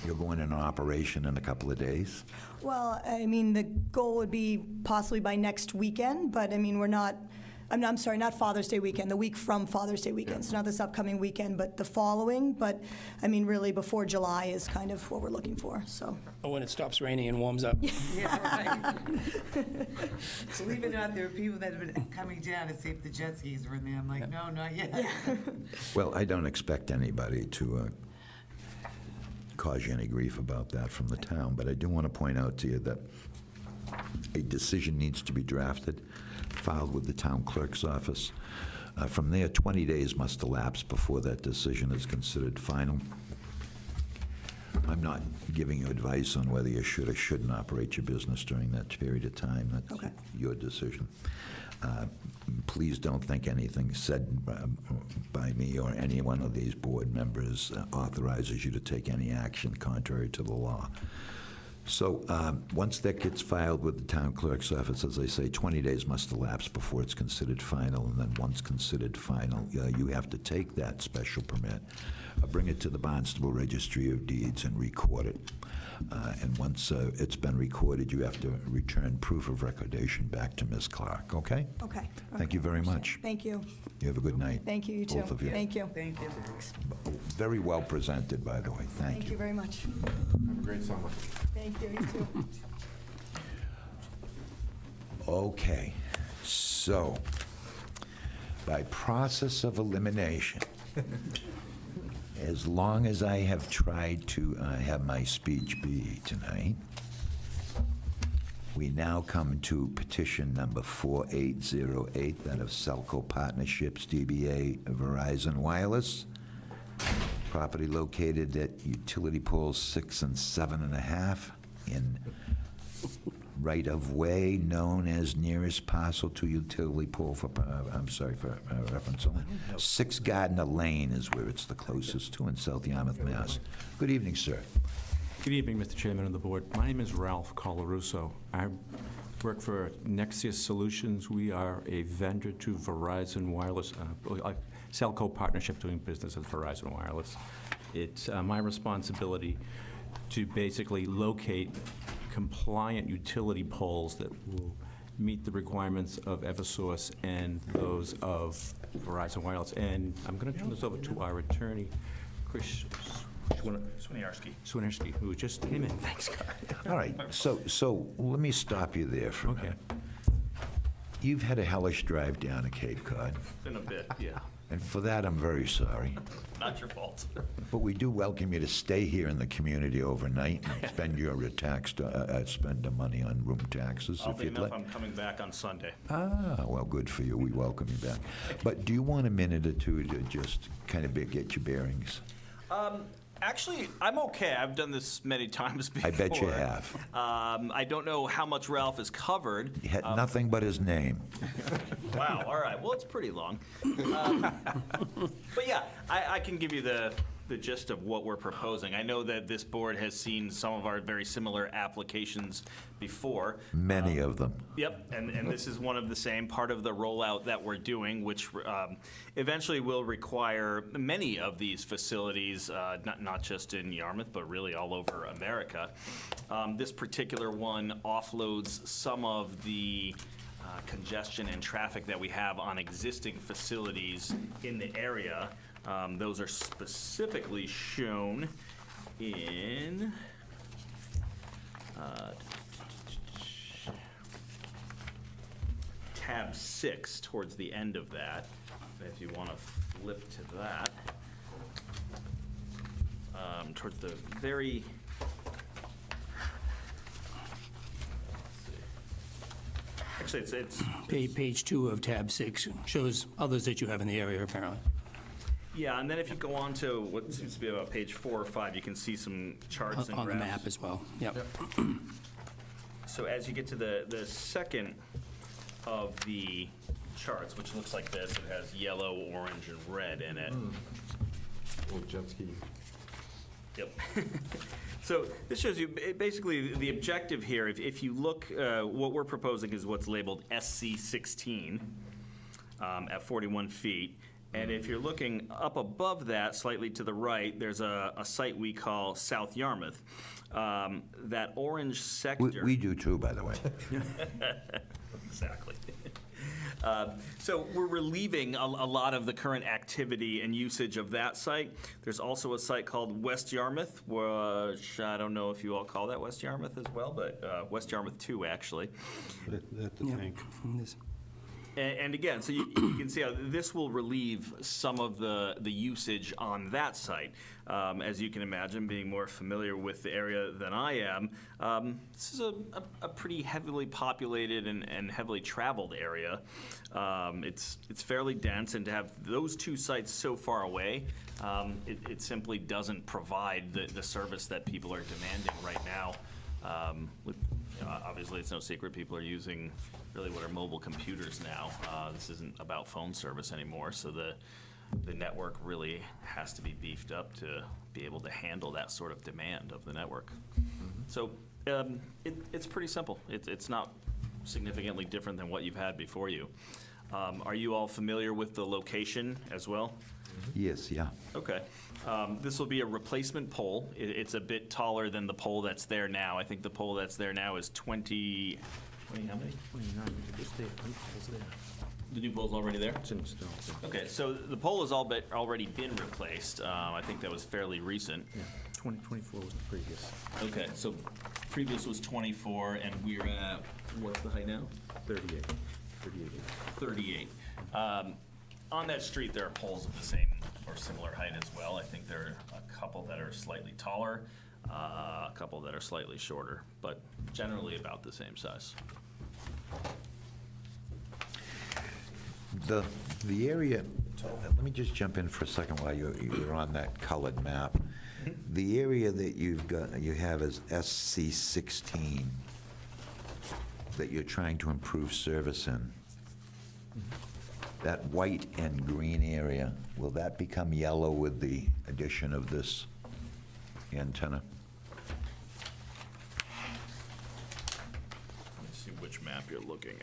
You're going into operation in a couple of days? Well, I mean, the goal would be possibly by next weekend, but I mean, we're not, I'm sorry, not Father's Day weekend, the week from Father's Day weekend. So not this upcoming weekend, but the following. But I mean, really before July is kind of what we're looking for, so. When it stops raining and warms up. Yeah, right. Believe it or not, there are people that have been coming down to see if the jet skis were in there. I'm like, no, not yet. Well, I don't expect anybody to cause you any grief about that from the town, but I do want to point out to you that a decision needs to be drafted, filed with the town clerk's office. From there, 20 days must elapse before that decision is considered final. I'm not giving you advice on whether you should or shouldn't operate your business during that period of time. That's Okay. your decision. Please don't think anything said by me or any one of these board members authorizes you to take any action contrary to the law. So once that gets filed with the town clerk's office, as I say, 20 days must elapse before it's considered final, and then once considered final, you have to take that special permit, bring it to the Barnstable Registry of Deeds and record it. And once it's been recorded, you have to return proof of recordation back to Ms. Clark, okay? Okay. Thank you very much. Thank you. You have a good night. Thank you, you too. Both of you. Thank you. Thank you. Very well presented, by the way. Thank Thank you. you very much. Have a great summer. Thank you, you too. Okay, so by process of elimination, as long as I have tried to have my speech be tonight, we now come to petition number 4808, that of Selco Partnerships, DBA Verizon Wireless. Property located at utility poles 6 and 7.5 in right-of-way known as nearest parcel to utility pole for, reference only. 6 Gardner Lane is where it's the closest to in South Yarmouth, Mass. Good evening, sir. Good evening, Mr. Chairman of the Board. My name is Ralph Colarusso. I work for Nexius Solutions. We are a vendor to Verizon Wireless, a Cellco partnership doing business with Verizon Wireless. It's my responsibility to basically locate compliant utility poles that will meet the requirements of Eversource and those of Verizon Wireless. And I'm going to turn this over to our attorney, Chris Swinarski, who just came in. Thanks, God. All right, so let me stop you there for a Okay. minute. You've had a hellish drive down to Cape Cod, Been a bit, yeah. and for that, I'm very sorry. Not your fault. But we do welcome you to stay here in the community overnight and spend your spend the money on room taxes I'll if be you'd enough, like. I'm coming back on Sunday. Ah, well, good for you. We welcome you back. But do you want a minute or two to just kind of get your bearings? Actually, I'm okay. I've done this many times before. I bet you have. I don't know how much Ralph has covered. He had nothing but his name. Wow, all right. Well, it's pretty long. But yeah, I can give you the gist of what we're proposing. I know that this board has seen some of our very similar applications before. Many of them. Yep, and this is one of the same, part of the rollout that we're doing, which eventually will require many of these facilities, not just in Yarmouth, but really all over America. This particular one offloads some of the congestion and traffic that we have on existing facilities in the area. Those are specifically shown in tab 6 towards the end of that. If you want to flip to that, towards the very actually it's Page 2 of tab 6 shows others that you have in the area, apparently. yeah, and then if you go on to what seems to be about page 4 or 5, you can see some charts and On the graphs. map as well, yep. So as you get to the second of the charts, which looks like this, it has yellow, orange, and red in it. Little jet ski. Yep. So this shows you basically the objective here. If you look, what we're proposing is what's labeled SC16 at 41 feet. And if you're looking up above that, slightly to the right, there's a site we call South Yarmouth. That orange sector. We do too, by the way. Exactly. So we're relieving a lot of the current activity and usage of that site. There's also a site called West Yarmouth, which I don't know if you all call that West Yarmouth as well, but West Yarmouth 2, actually. At the Yeah. tank. This- And again, so you can see how this will relieve some of the usage on that site. As you can imagine, being more familiar with the area than I am, this is a pretty heavily populated and heavily traveled area. It's fairly dense, and to have those two sites so far away, it simply doesn't provide the service that people are demanding right now. Obviously, it's no secret people are using really what are mobile computers now. This isn't about phone service anymore, so the network really has to be beefed up to be able to handle that sort of demand of the network. So it's pretty simple. It's not significantly different than what you've had before you. Are you all familiar with the location as well? Yes, yeah. Okay. This will be a replacement pole. It's a bit taller than the pole that's there now. I think the pole that's there now is 20 how many? 29, just the new pole's there. The new pole's already there? It's installed. Okay, so the pole has already been replaced. I think that was fairly recent. Yeah, 2024 was the previous. Okay, so previous was 24, and we're at, what's the height now? 38. 38. On that street, there are poles of the same or similar height as well. I think there are a couple that are slightly taller, a couple that are slightly shorter, but generally about the same size. The area, let me just jump in for a second while you're on that colored map. The area that you have as SC16 that you're trying to improve service in, that white and green area, will that become yellow with the addition of this antenna? Let me see which map you're looking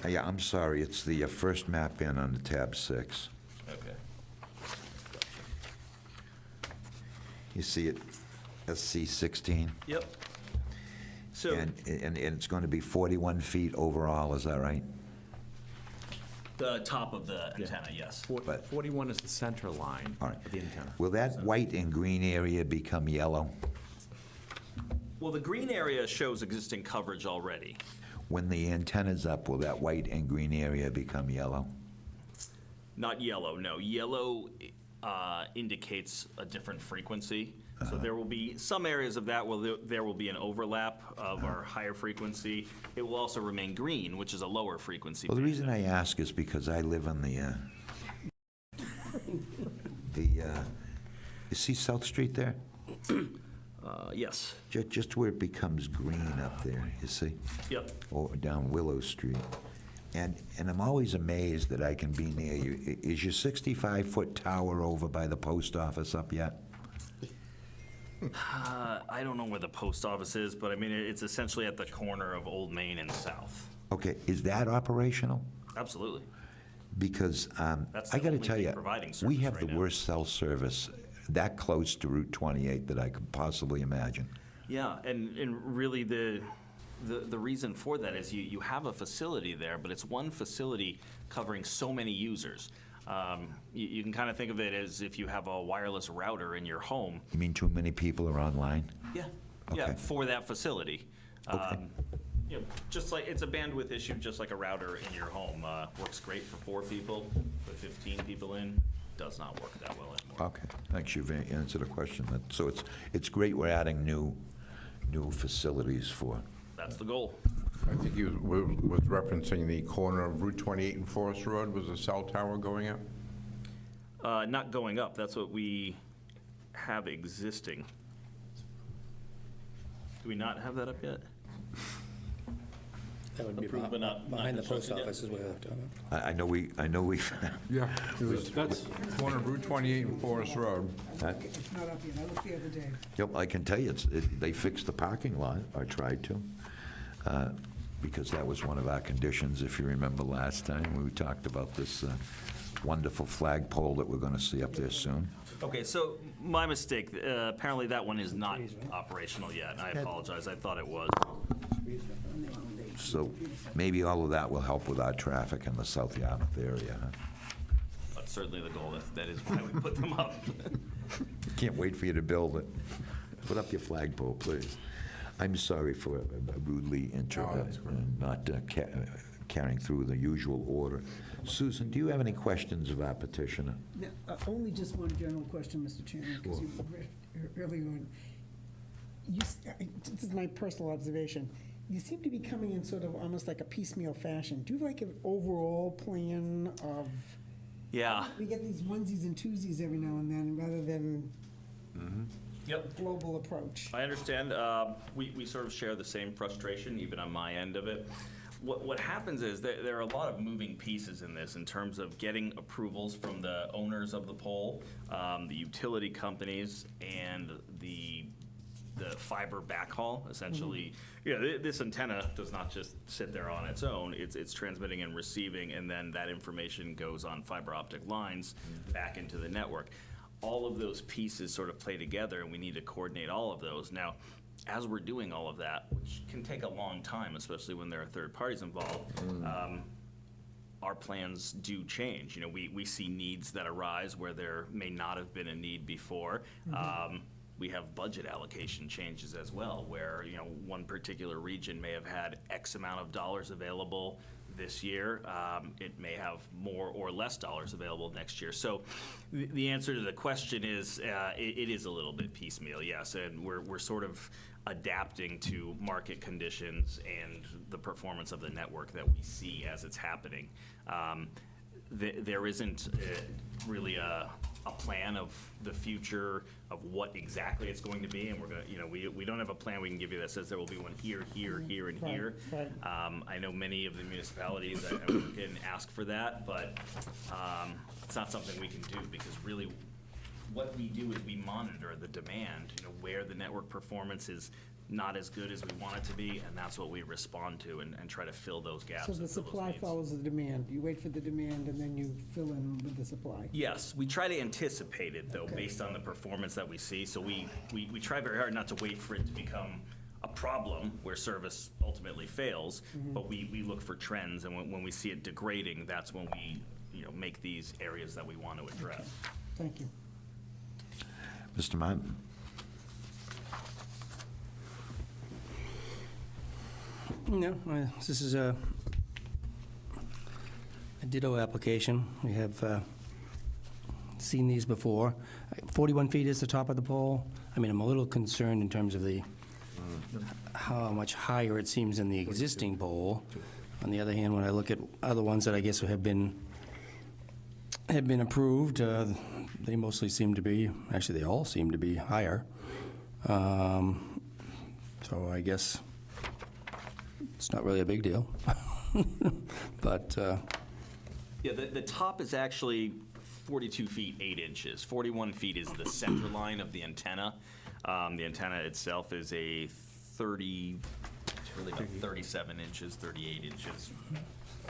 at. Yeah, I'm sorry, it's the first map in on the tab 6. Okay. You see it, SC 16? Yep. So. And it's going to be 41 feet overall, is that right? The top of the antenna, yes. But- 41 is the center line All right. of the antenna. Will that white and green area become yellow? Well, the green area shows existing coverage already. When the antenna's up, will that white and green area become yellow? Not yellow, no. Yellow indicates a different frequency. So there will be some areas of that where there will be an overlap of our higher frequency. It will also remain green, which is a lower frequency. Well, the band. reason I ask is because I live on you see South Street there? Yes. Just where it becomes green up there, you see? Yep. Or down Willow Street. And I'm always amazed that I can be near you. Is your 65-foot tower over by the post office up yet? I don't know where the post office is, but I mean, it's essentially at the corner of Old Main and South. Okay, is that operational? Absolutely. Because That's the I got to only tell thing you, providing we service have right the now. worst cell service that close to Route 28 that I could possibly imagine. Yeah, and really the reason for that is you have a facility there, but it's one facility covering so many users. You can kind of think of it as if you have a wireless router in your home. You mean too many people are online? Yeah. Yeah, Okay. for that facility. Okay. You know, just like, it's a bandwidth issue, just like a router in your home. Works great for 4 people, put 15 people in, does not work that well anymore. Okay, thanks, you've answered the question. So it's great we're adding new facilities for. That's the goal. I think he was referencing the corner of Route 28 and Forest Road. Was a cell tower going up? Not going up, that's what we have existing. Do we not have that up yet? That would be Approved but not behind the post constructed yet. office is what I'm talking about. I know we, Yeah. It was corner of Route 28 and Forest Road. It's not up yet. I looked the other day. yep, I can tell you, they fixed the parking lot, or tried to, because that was one of our conditions, if you remember last time, we talked about this wonderful flagpole that we're going to see up there soon. Okay, so my mistake, apparently that one is not operational yet, and I apologize, I thought it was. So maybe all of that will help with our traffic in the South Yarmouth area, huh? That's certainly the goal, that is why we put them up. Can't wait for you to build it. Put up your flagpole, please. I'm sorry for rudely not carrying through the usual order. Susan, do you have any questions of our petitioner? Now, only just one general question, Mr. Chairman, because you earlier on, this is my personal observation. You seem to be coming in sort of almost like a piecemeal fashion. Do you have like an overall plan of? Yeah. We get these onesies and twosies every now and then, rather than Yep. a global approach. I understand. We sort of share the same frustration, even on my end of it. What happens is there are a lot of moving pieces in this in terms of getting approvals from the owners of the pole, the utility companies, and the fiber backhaul. Essentially, this antenna does not just sit there on its own. It's transmitting and receiving, and then that information goes on fiber optic lines back into the network. All of those pieces sort of play together, and we need to coordinate all of those. Now, as we're doing all of that, which can take a long time, especially when there are third parties involved, our plans do change. We see needs that arise where there may not have been a need before. We have budget allocation changes as well, where one particular region may have had X amount of dollars available this year. It may have more or less dollars available next year. So the answer to the question is it is a little bit piecemeal, yes, and we're sort of adapting to market conditions and the performance of the network that we see as it's happening. There isn't really a plan of the future of what exactly it's going to be, and we're going to, we don't have a plan we can give you that says there will be one here, here, here, and here. Right. I know many of the municipalities that can ask for that, but it's not something we can do, because really what we do is we monitor the demand, where the network performance is not as good as we want it to be, and that's what we respond to and try to fill those gaps. So and the fill those supply needs. follows the demand. You wait for the demand, and then you fill in with the supply. Yes, we try to anticipate it, though, Okay. based on the performance that we see. So we try very hard not to wait for it to become a problem where service ultimately fails, but we look for trends, and when we see it degrading, that's when we, make these areas that we want to address. Thank you. Mr. Martin? No, this is a ditto application. We have seen these before. 41 feet is the top of the pole. I mean, I'm a little concerned in terms of how much higher it seems than the existing pole. On the other hand, when I look at other ones that I guess have been approved, they mostly seem to be, actually, they all seem to be higher. So I guess it's not really a big deal. But, Yeah, the top is actually 42 feet 8 inches. 41 feet is the center line of the antenna. The antenna itself is a 30, it's really about 37 inches, 38 inches,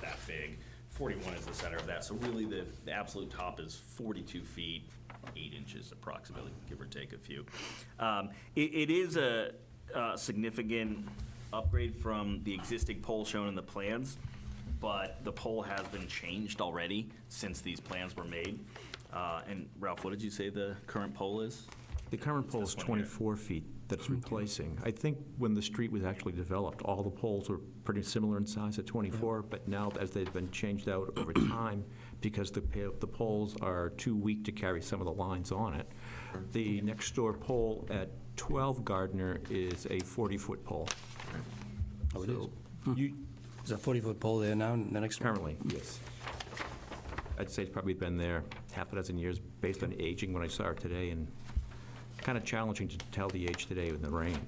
that big. 41 is the center of that. So really the absolute top is 42 feet, 8 inches approximately, give or take a few. It is a significant upgrade from the existing pole shown in the plans, but the pole has been changed already since these plans were made. And Ralph, what did you say the current pole is? The current pole is This one here. 24 feet that's replacing. I think when the street was actually developed, all the poles were pretty similar in size at 24, but now as they've been changed out over time, because the poles are too weak to carry some of the lines on it, the next door pole at 12 Gardner is a 40-foot pole. oh, it is. So you, There's a 40-foot pole there now, and the next one? currently, yes. I'd say it's probably been there half a dozen years based on aging when I saw it today, and kind of challenging to tell the age today with the rain.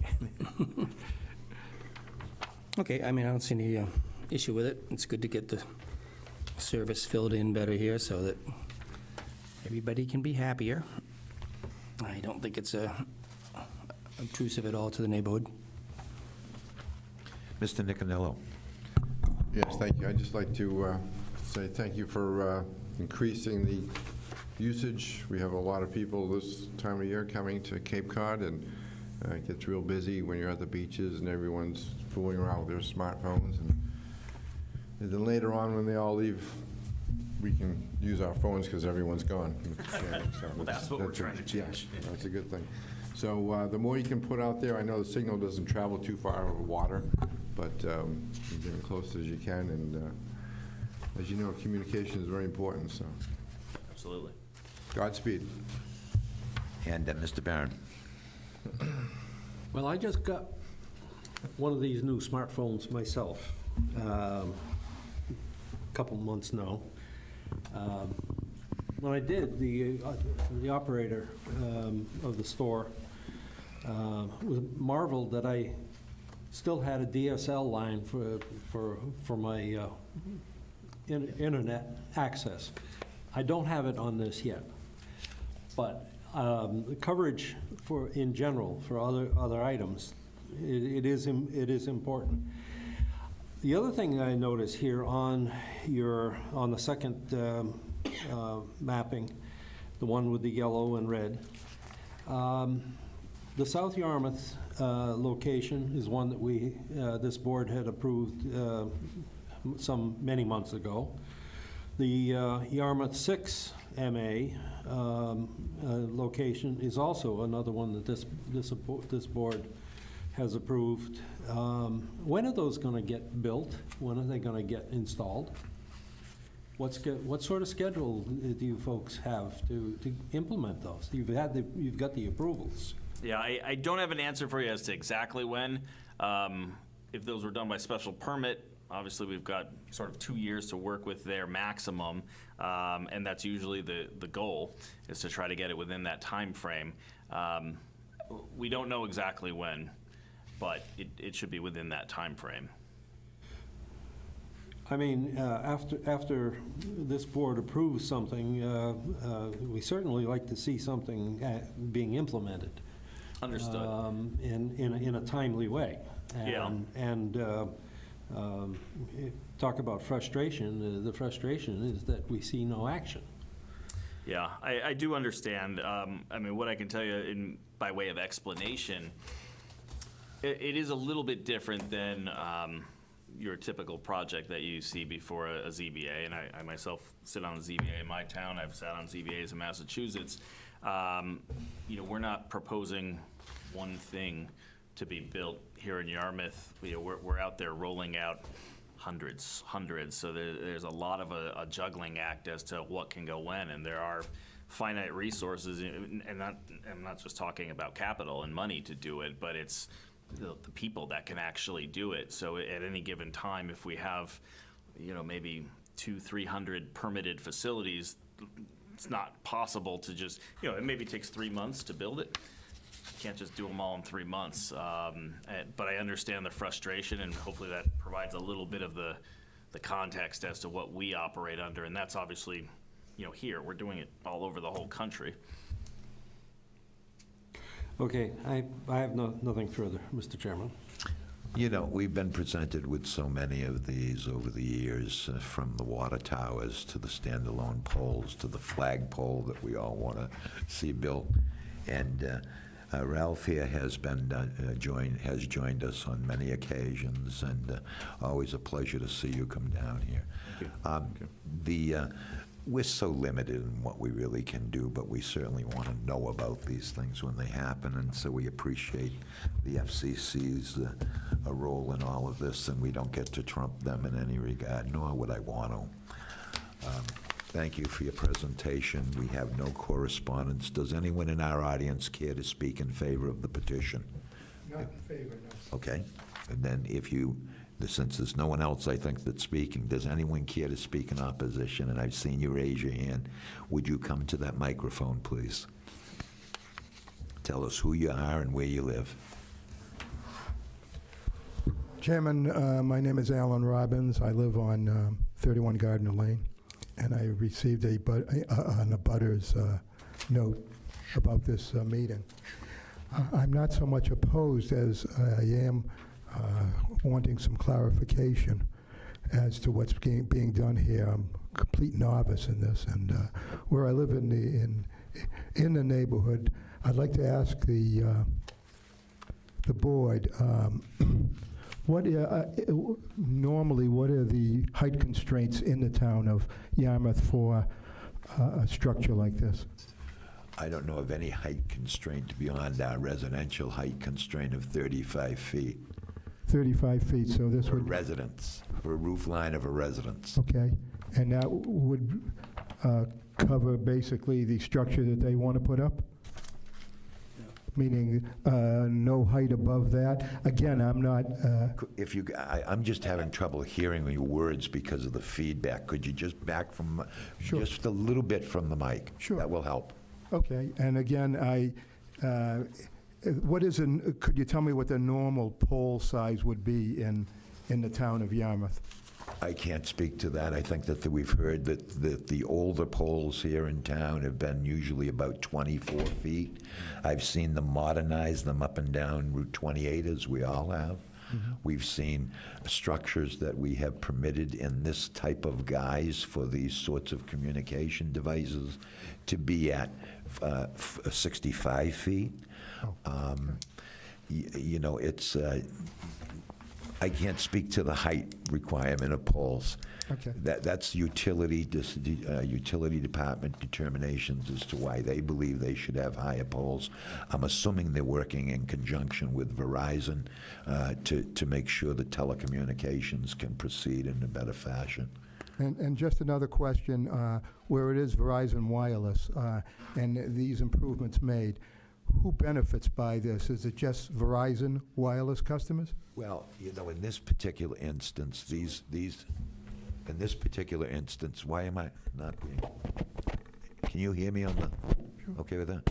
Okay, I mean, I don't see any issue with it. It's good to get the service filled in better here so that everybody can be happier. I don't think it's obtrusive at all to the neighborhood. Mr. Nicanello? Yes, thank you. I'd just like to say thank you for increasing the usage. We have a lot of people this time of year coming to Cape Cod, and it gets real busy when you're at the beaches and everyone's fooling around with their smartphones. And then later on, when they all leave, we can use our phones because everyone's gone. Well, that's what we're trying to change. Yeah, that's a good thing. So the more you can put out there, I know the signal doesn't travel too far over water, but you're getting close as you can, and as you know, communication is very important, so Absolutely. Godspeed. And Mr. Barron? Well, I just got one of these new smartphones myself, a couple months now. When I did, the operator of the store was marveled that I still had a DSL line for my internet access. I don't have it on this yet, but the coverage in general for other items, it is important. The other thing I notice here on the second mapping, the one with the yellow and red, the South Yarmouth location is one that this board had approved many months ago. The Yarmouth 6 MA location is also another one that this board has approved. When are those going to get built? When are they going to get installed? What sort of schedule do you folks have to implement those? You've got the approvals. Yeah, I don't have an answer for you as to exactly when. If those were done by special permit, obviously we've got sort of 2 years to work with their maximum, and that's usually the goal, is to try to get it within that time frame. We don't know exactly when, but it should be within that time frame. I mean, after this board approves something, we certainly like to see something being implemented. Understood. In a timely way. Yeah. Talk about frustration, the frustration is that we see no action. Yeah, I do understand. I mean, what I can tell you by way of explanation, it is a little bit different than your typical project that you see before a ZBA, and I myself sit on the ZBA in my town. I've sat on ZBAs in Massachusetts. We're not proposing one thing to be built here in Yarmouth. We're out there rolling out hundreds. So there's a lot of a juggling act as to what can go when, and there are finite resources, and I'm not just talking about capital and money to do it, but it's the people that can actually do it. So at any given time, if we have, maybe 200-300 permitted facilities, it's not possible to just, it maybe takes 3 months to build it. Can't just do them all in 3 months. But I understand the frustration, and hopefully that provides a little bit of the context as to what we operate under. And that's obviously, here, we're doing it all over the whole country. Okay, I have nothing further, Mr. Chairman. We've been presented with so many of these over the years, from the water towers to the standalone poles to the flagpole that we all want to see built. And Ralph here has joined us on many occasions, and always a pleasure to see you come down here. Thank you. We're so limited in what we really can do, but we certainly want to know about these things when they happen, and so we appreciate the FCC's role in all of this, and we don't get to trump them in any regard, nor would I want to. Thank you for your presentation. We have no correspondence. Does anyone in our audience care to speak in favor of the petition? Not in favor, no. Okay. And then since there's no one else, I think, that's speaking, does anyone care to speak in opposition? And I've seen you raise your hand. Would you come to that microphone, please? Tell us who you are and where you live. Chairman, my name is Alan Robbins. I live on 31 Gardner Lane, and I received an abutters note about this meeting. I'm not so much opposed as I am wanting some clarification as to what's being done here. I'm a complete novice in this, and where I live in the neighborhood, I'd like to ask the board, normally what are the height constraints in the town of Yarmouth for a structure like this? I don't know of any height constraint beyond our residential height constraint of 35 feet. 35 feet, so this For would... residence, for a roof line of a residence. Okay, and that would cover basically the structure that they want to put up? Meaning no height above that? Again, I'm not... I'm just having trouble hearing your words because of the feedback. Could you just back from, Sure. just a little bit from the mic? Sure. That will help. Okay, and again, could you tell me what the normal pole size would be in the town of Yarmouth? I can't speak to that. I think that we've heard that the older poles here in town have been usually about 24 feet. I've seen them modernize them up and down Route 28, as we all have. Mm-hmm. We've seen structures that we have permitted in this type of guise for these sorts of communication devices to be at 65 feet. Oh, it's... I can't speak to the height requirement of poles. Okay. That's utility department determinations as to why they believe they should have higher poles. I'm assuming they're working in conjunction with Verizon to make sure the telecommunications can proceed in a better fashion. And just another question, where it is Verizon Wireless and these improvements made, who benefits by this? Is it just Verizon Wireless customers? Well, in this particular instance, why am I not being... Can you hear me on the... Sure. Okay with that?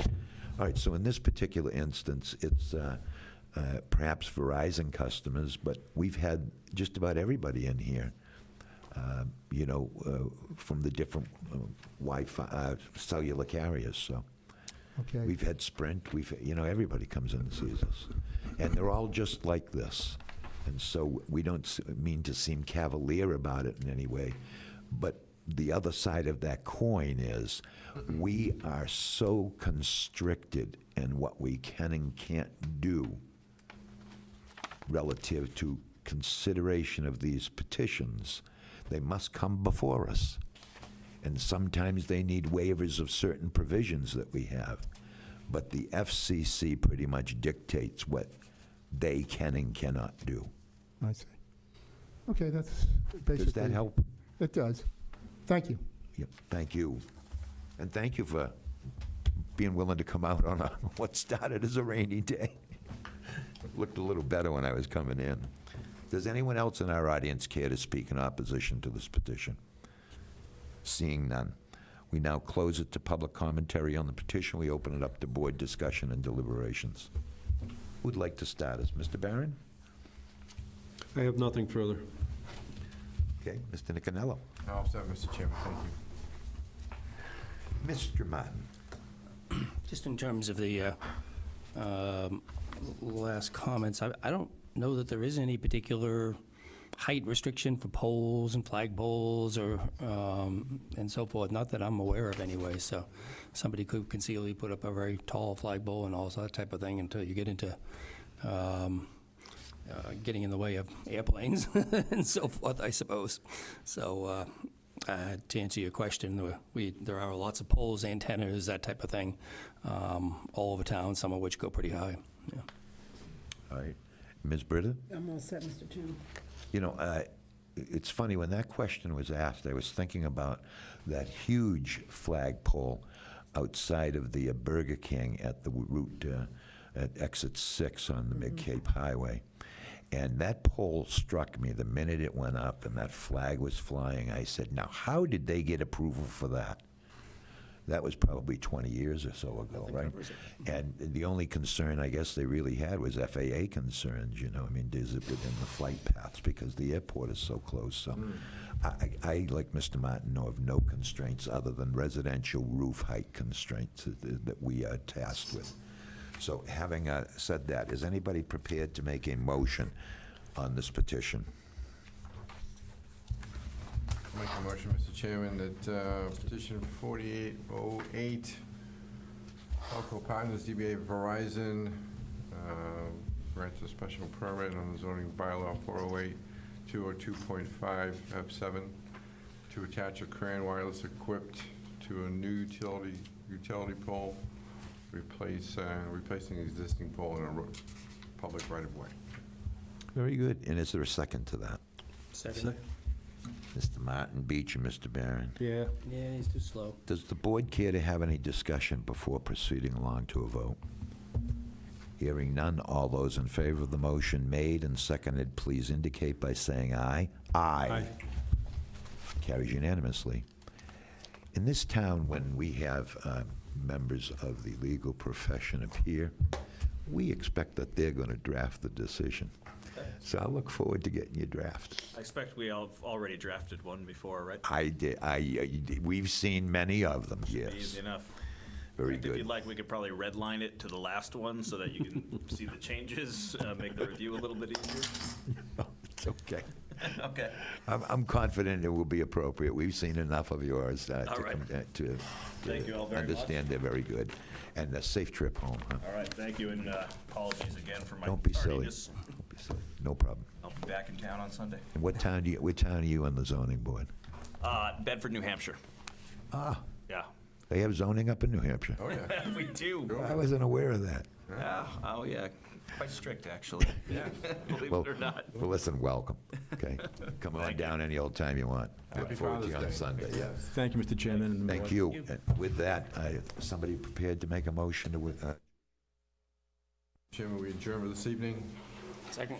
All right, so in this particular instance, it's perhaps Verizon customers, but we've had just about everybody in here, from the different Wi-Fi cellular carriers, so... Okay. We've had Sprint, everybody comes in and sees us. And they're all just like this. And so we don't mean to seem cavalier about it in any way, but the other side of that coin is we are so constricted in what we can and can't do relative to consideration of these petitions. They must come before us. And sometimes they need waivers of certain provisions that we have. But the FCC pretty much dictates what they can and cannot do. I see. Okay, that's basically... Does that help? It does. Thank you. Yep, thank you. And thank you for being willing to come out on what started as a rainy day. Looked a little better when I was coming in. Does anyone else in our audience care to speak in opposition to this petition? Seeing none. We now close it to public commentary on the petition. We open it up to board discussion and deliberations. Who'd like to start us? Mr. Barron? I have nothing further. Okay, Mr. Nicanello. I'll start, Mr. Chairman, thank you. Mr. Martin. Just in terms of the last comments, I don't know that there is any particular height restriction for poles and flagpoles or and so forth. Not that I'm aware of anyway. So somebody could conceivably put up a very tall flagpole and all that type of thing until you get into getting in the way of airplanes and so forth, I suppose. So to answer your question, there are lots of poles, antennas, that type of thing, all over town, some of which go pretty high. Yeah. All right. Ms. Britta? I'm all set, Mr. Chairman. It's funny, when that question was asked, I was thinking about that huge flagpole outside of the Burger King at the route at exit 6 on the Mid-Cape Highway. And that pole struck me the minute it went up and that flag was flying. I said, now, how did they get approval for that? That was probably 20 years or so ago, right? And the only concern I guess they really had was FAA concerns, is it within the flight paths because the airport is so close. So I, like Mr. Martin, know of no constraints other than residential roof height constraints that we are tasked with. So having said that, is anybody prepared to make a motion on this petition? Make a motion, Mr. Chairman, that petition 4808, Telco Partners, DBA Verizon, grants a special permit on the zoning bylaw 408-202.5 F7 to attach a CRAN wireless equipped to a new utility pole, replacing the existing pole in a public right-of-way. Very good. And is there a second to that? Second. Mr. Martin, Beach, and Mr. Barron. Yeah. Yeah, he's too slow. Does the board care to have any discussion before proceeding along to a vote? Hearing none, all those in favor of the motion made and seconded, please indicate by saying aye. Aye. Carries unanimously. In this town, when we have members of the legal profession appear, we expect that they're going to draft the decision. So I look forward to getting your draft. I expect we all have already drafted one before, right? I did. We've seen many of them. Yes. Easy enough. Very In fact, good. If you'd like, we could probably redline it to the last one so that you can see the changes, make the review a little bit easier. No, it's okay. Okay. I'm confident it will be appropriate. We've seen enough of yours All right. to Thank you all very understand they're very good. And a safe trip home. Huh? All right, thank you, and apologies again for my Don't be silly. tardiness. Don't be silly. No problem. I'll be back in town on Sunday. And what town are you on the zoning board? Bedford, New Hampshire. Ah, Yeah. they have zoning up in New Hampshire. Oh, yeah. We do. I wasn't aware of that. Yeah. Oh, yeah. Quite strict, actually. Yeah. Believe Well, it or not. well, listen, welcome. Okay, come on down any old time you want. Look Happy forward to you on Father's Day. Sunday. Yeah. Thank you, Mr. Chairman. Thank you. And with that, somebody prepared to make a motion to? Chairman, we adjourn for this evening. Second.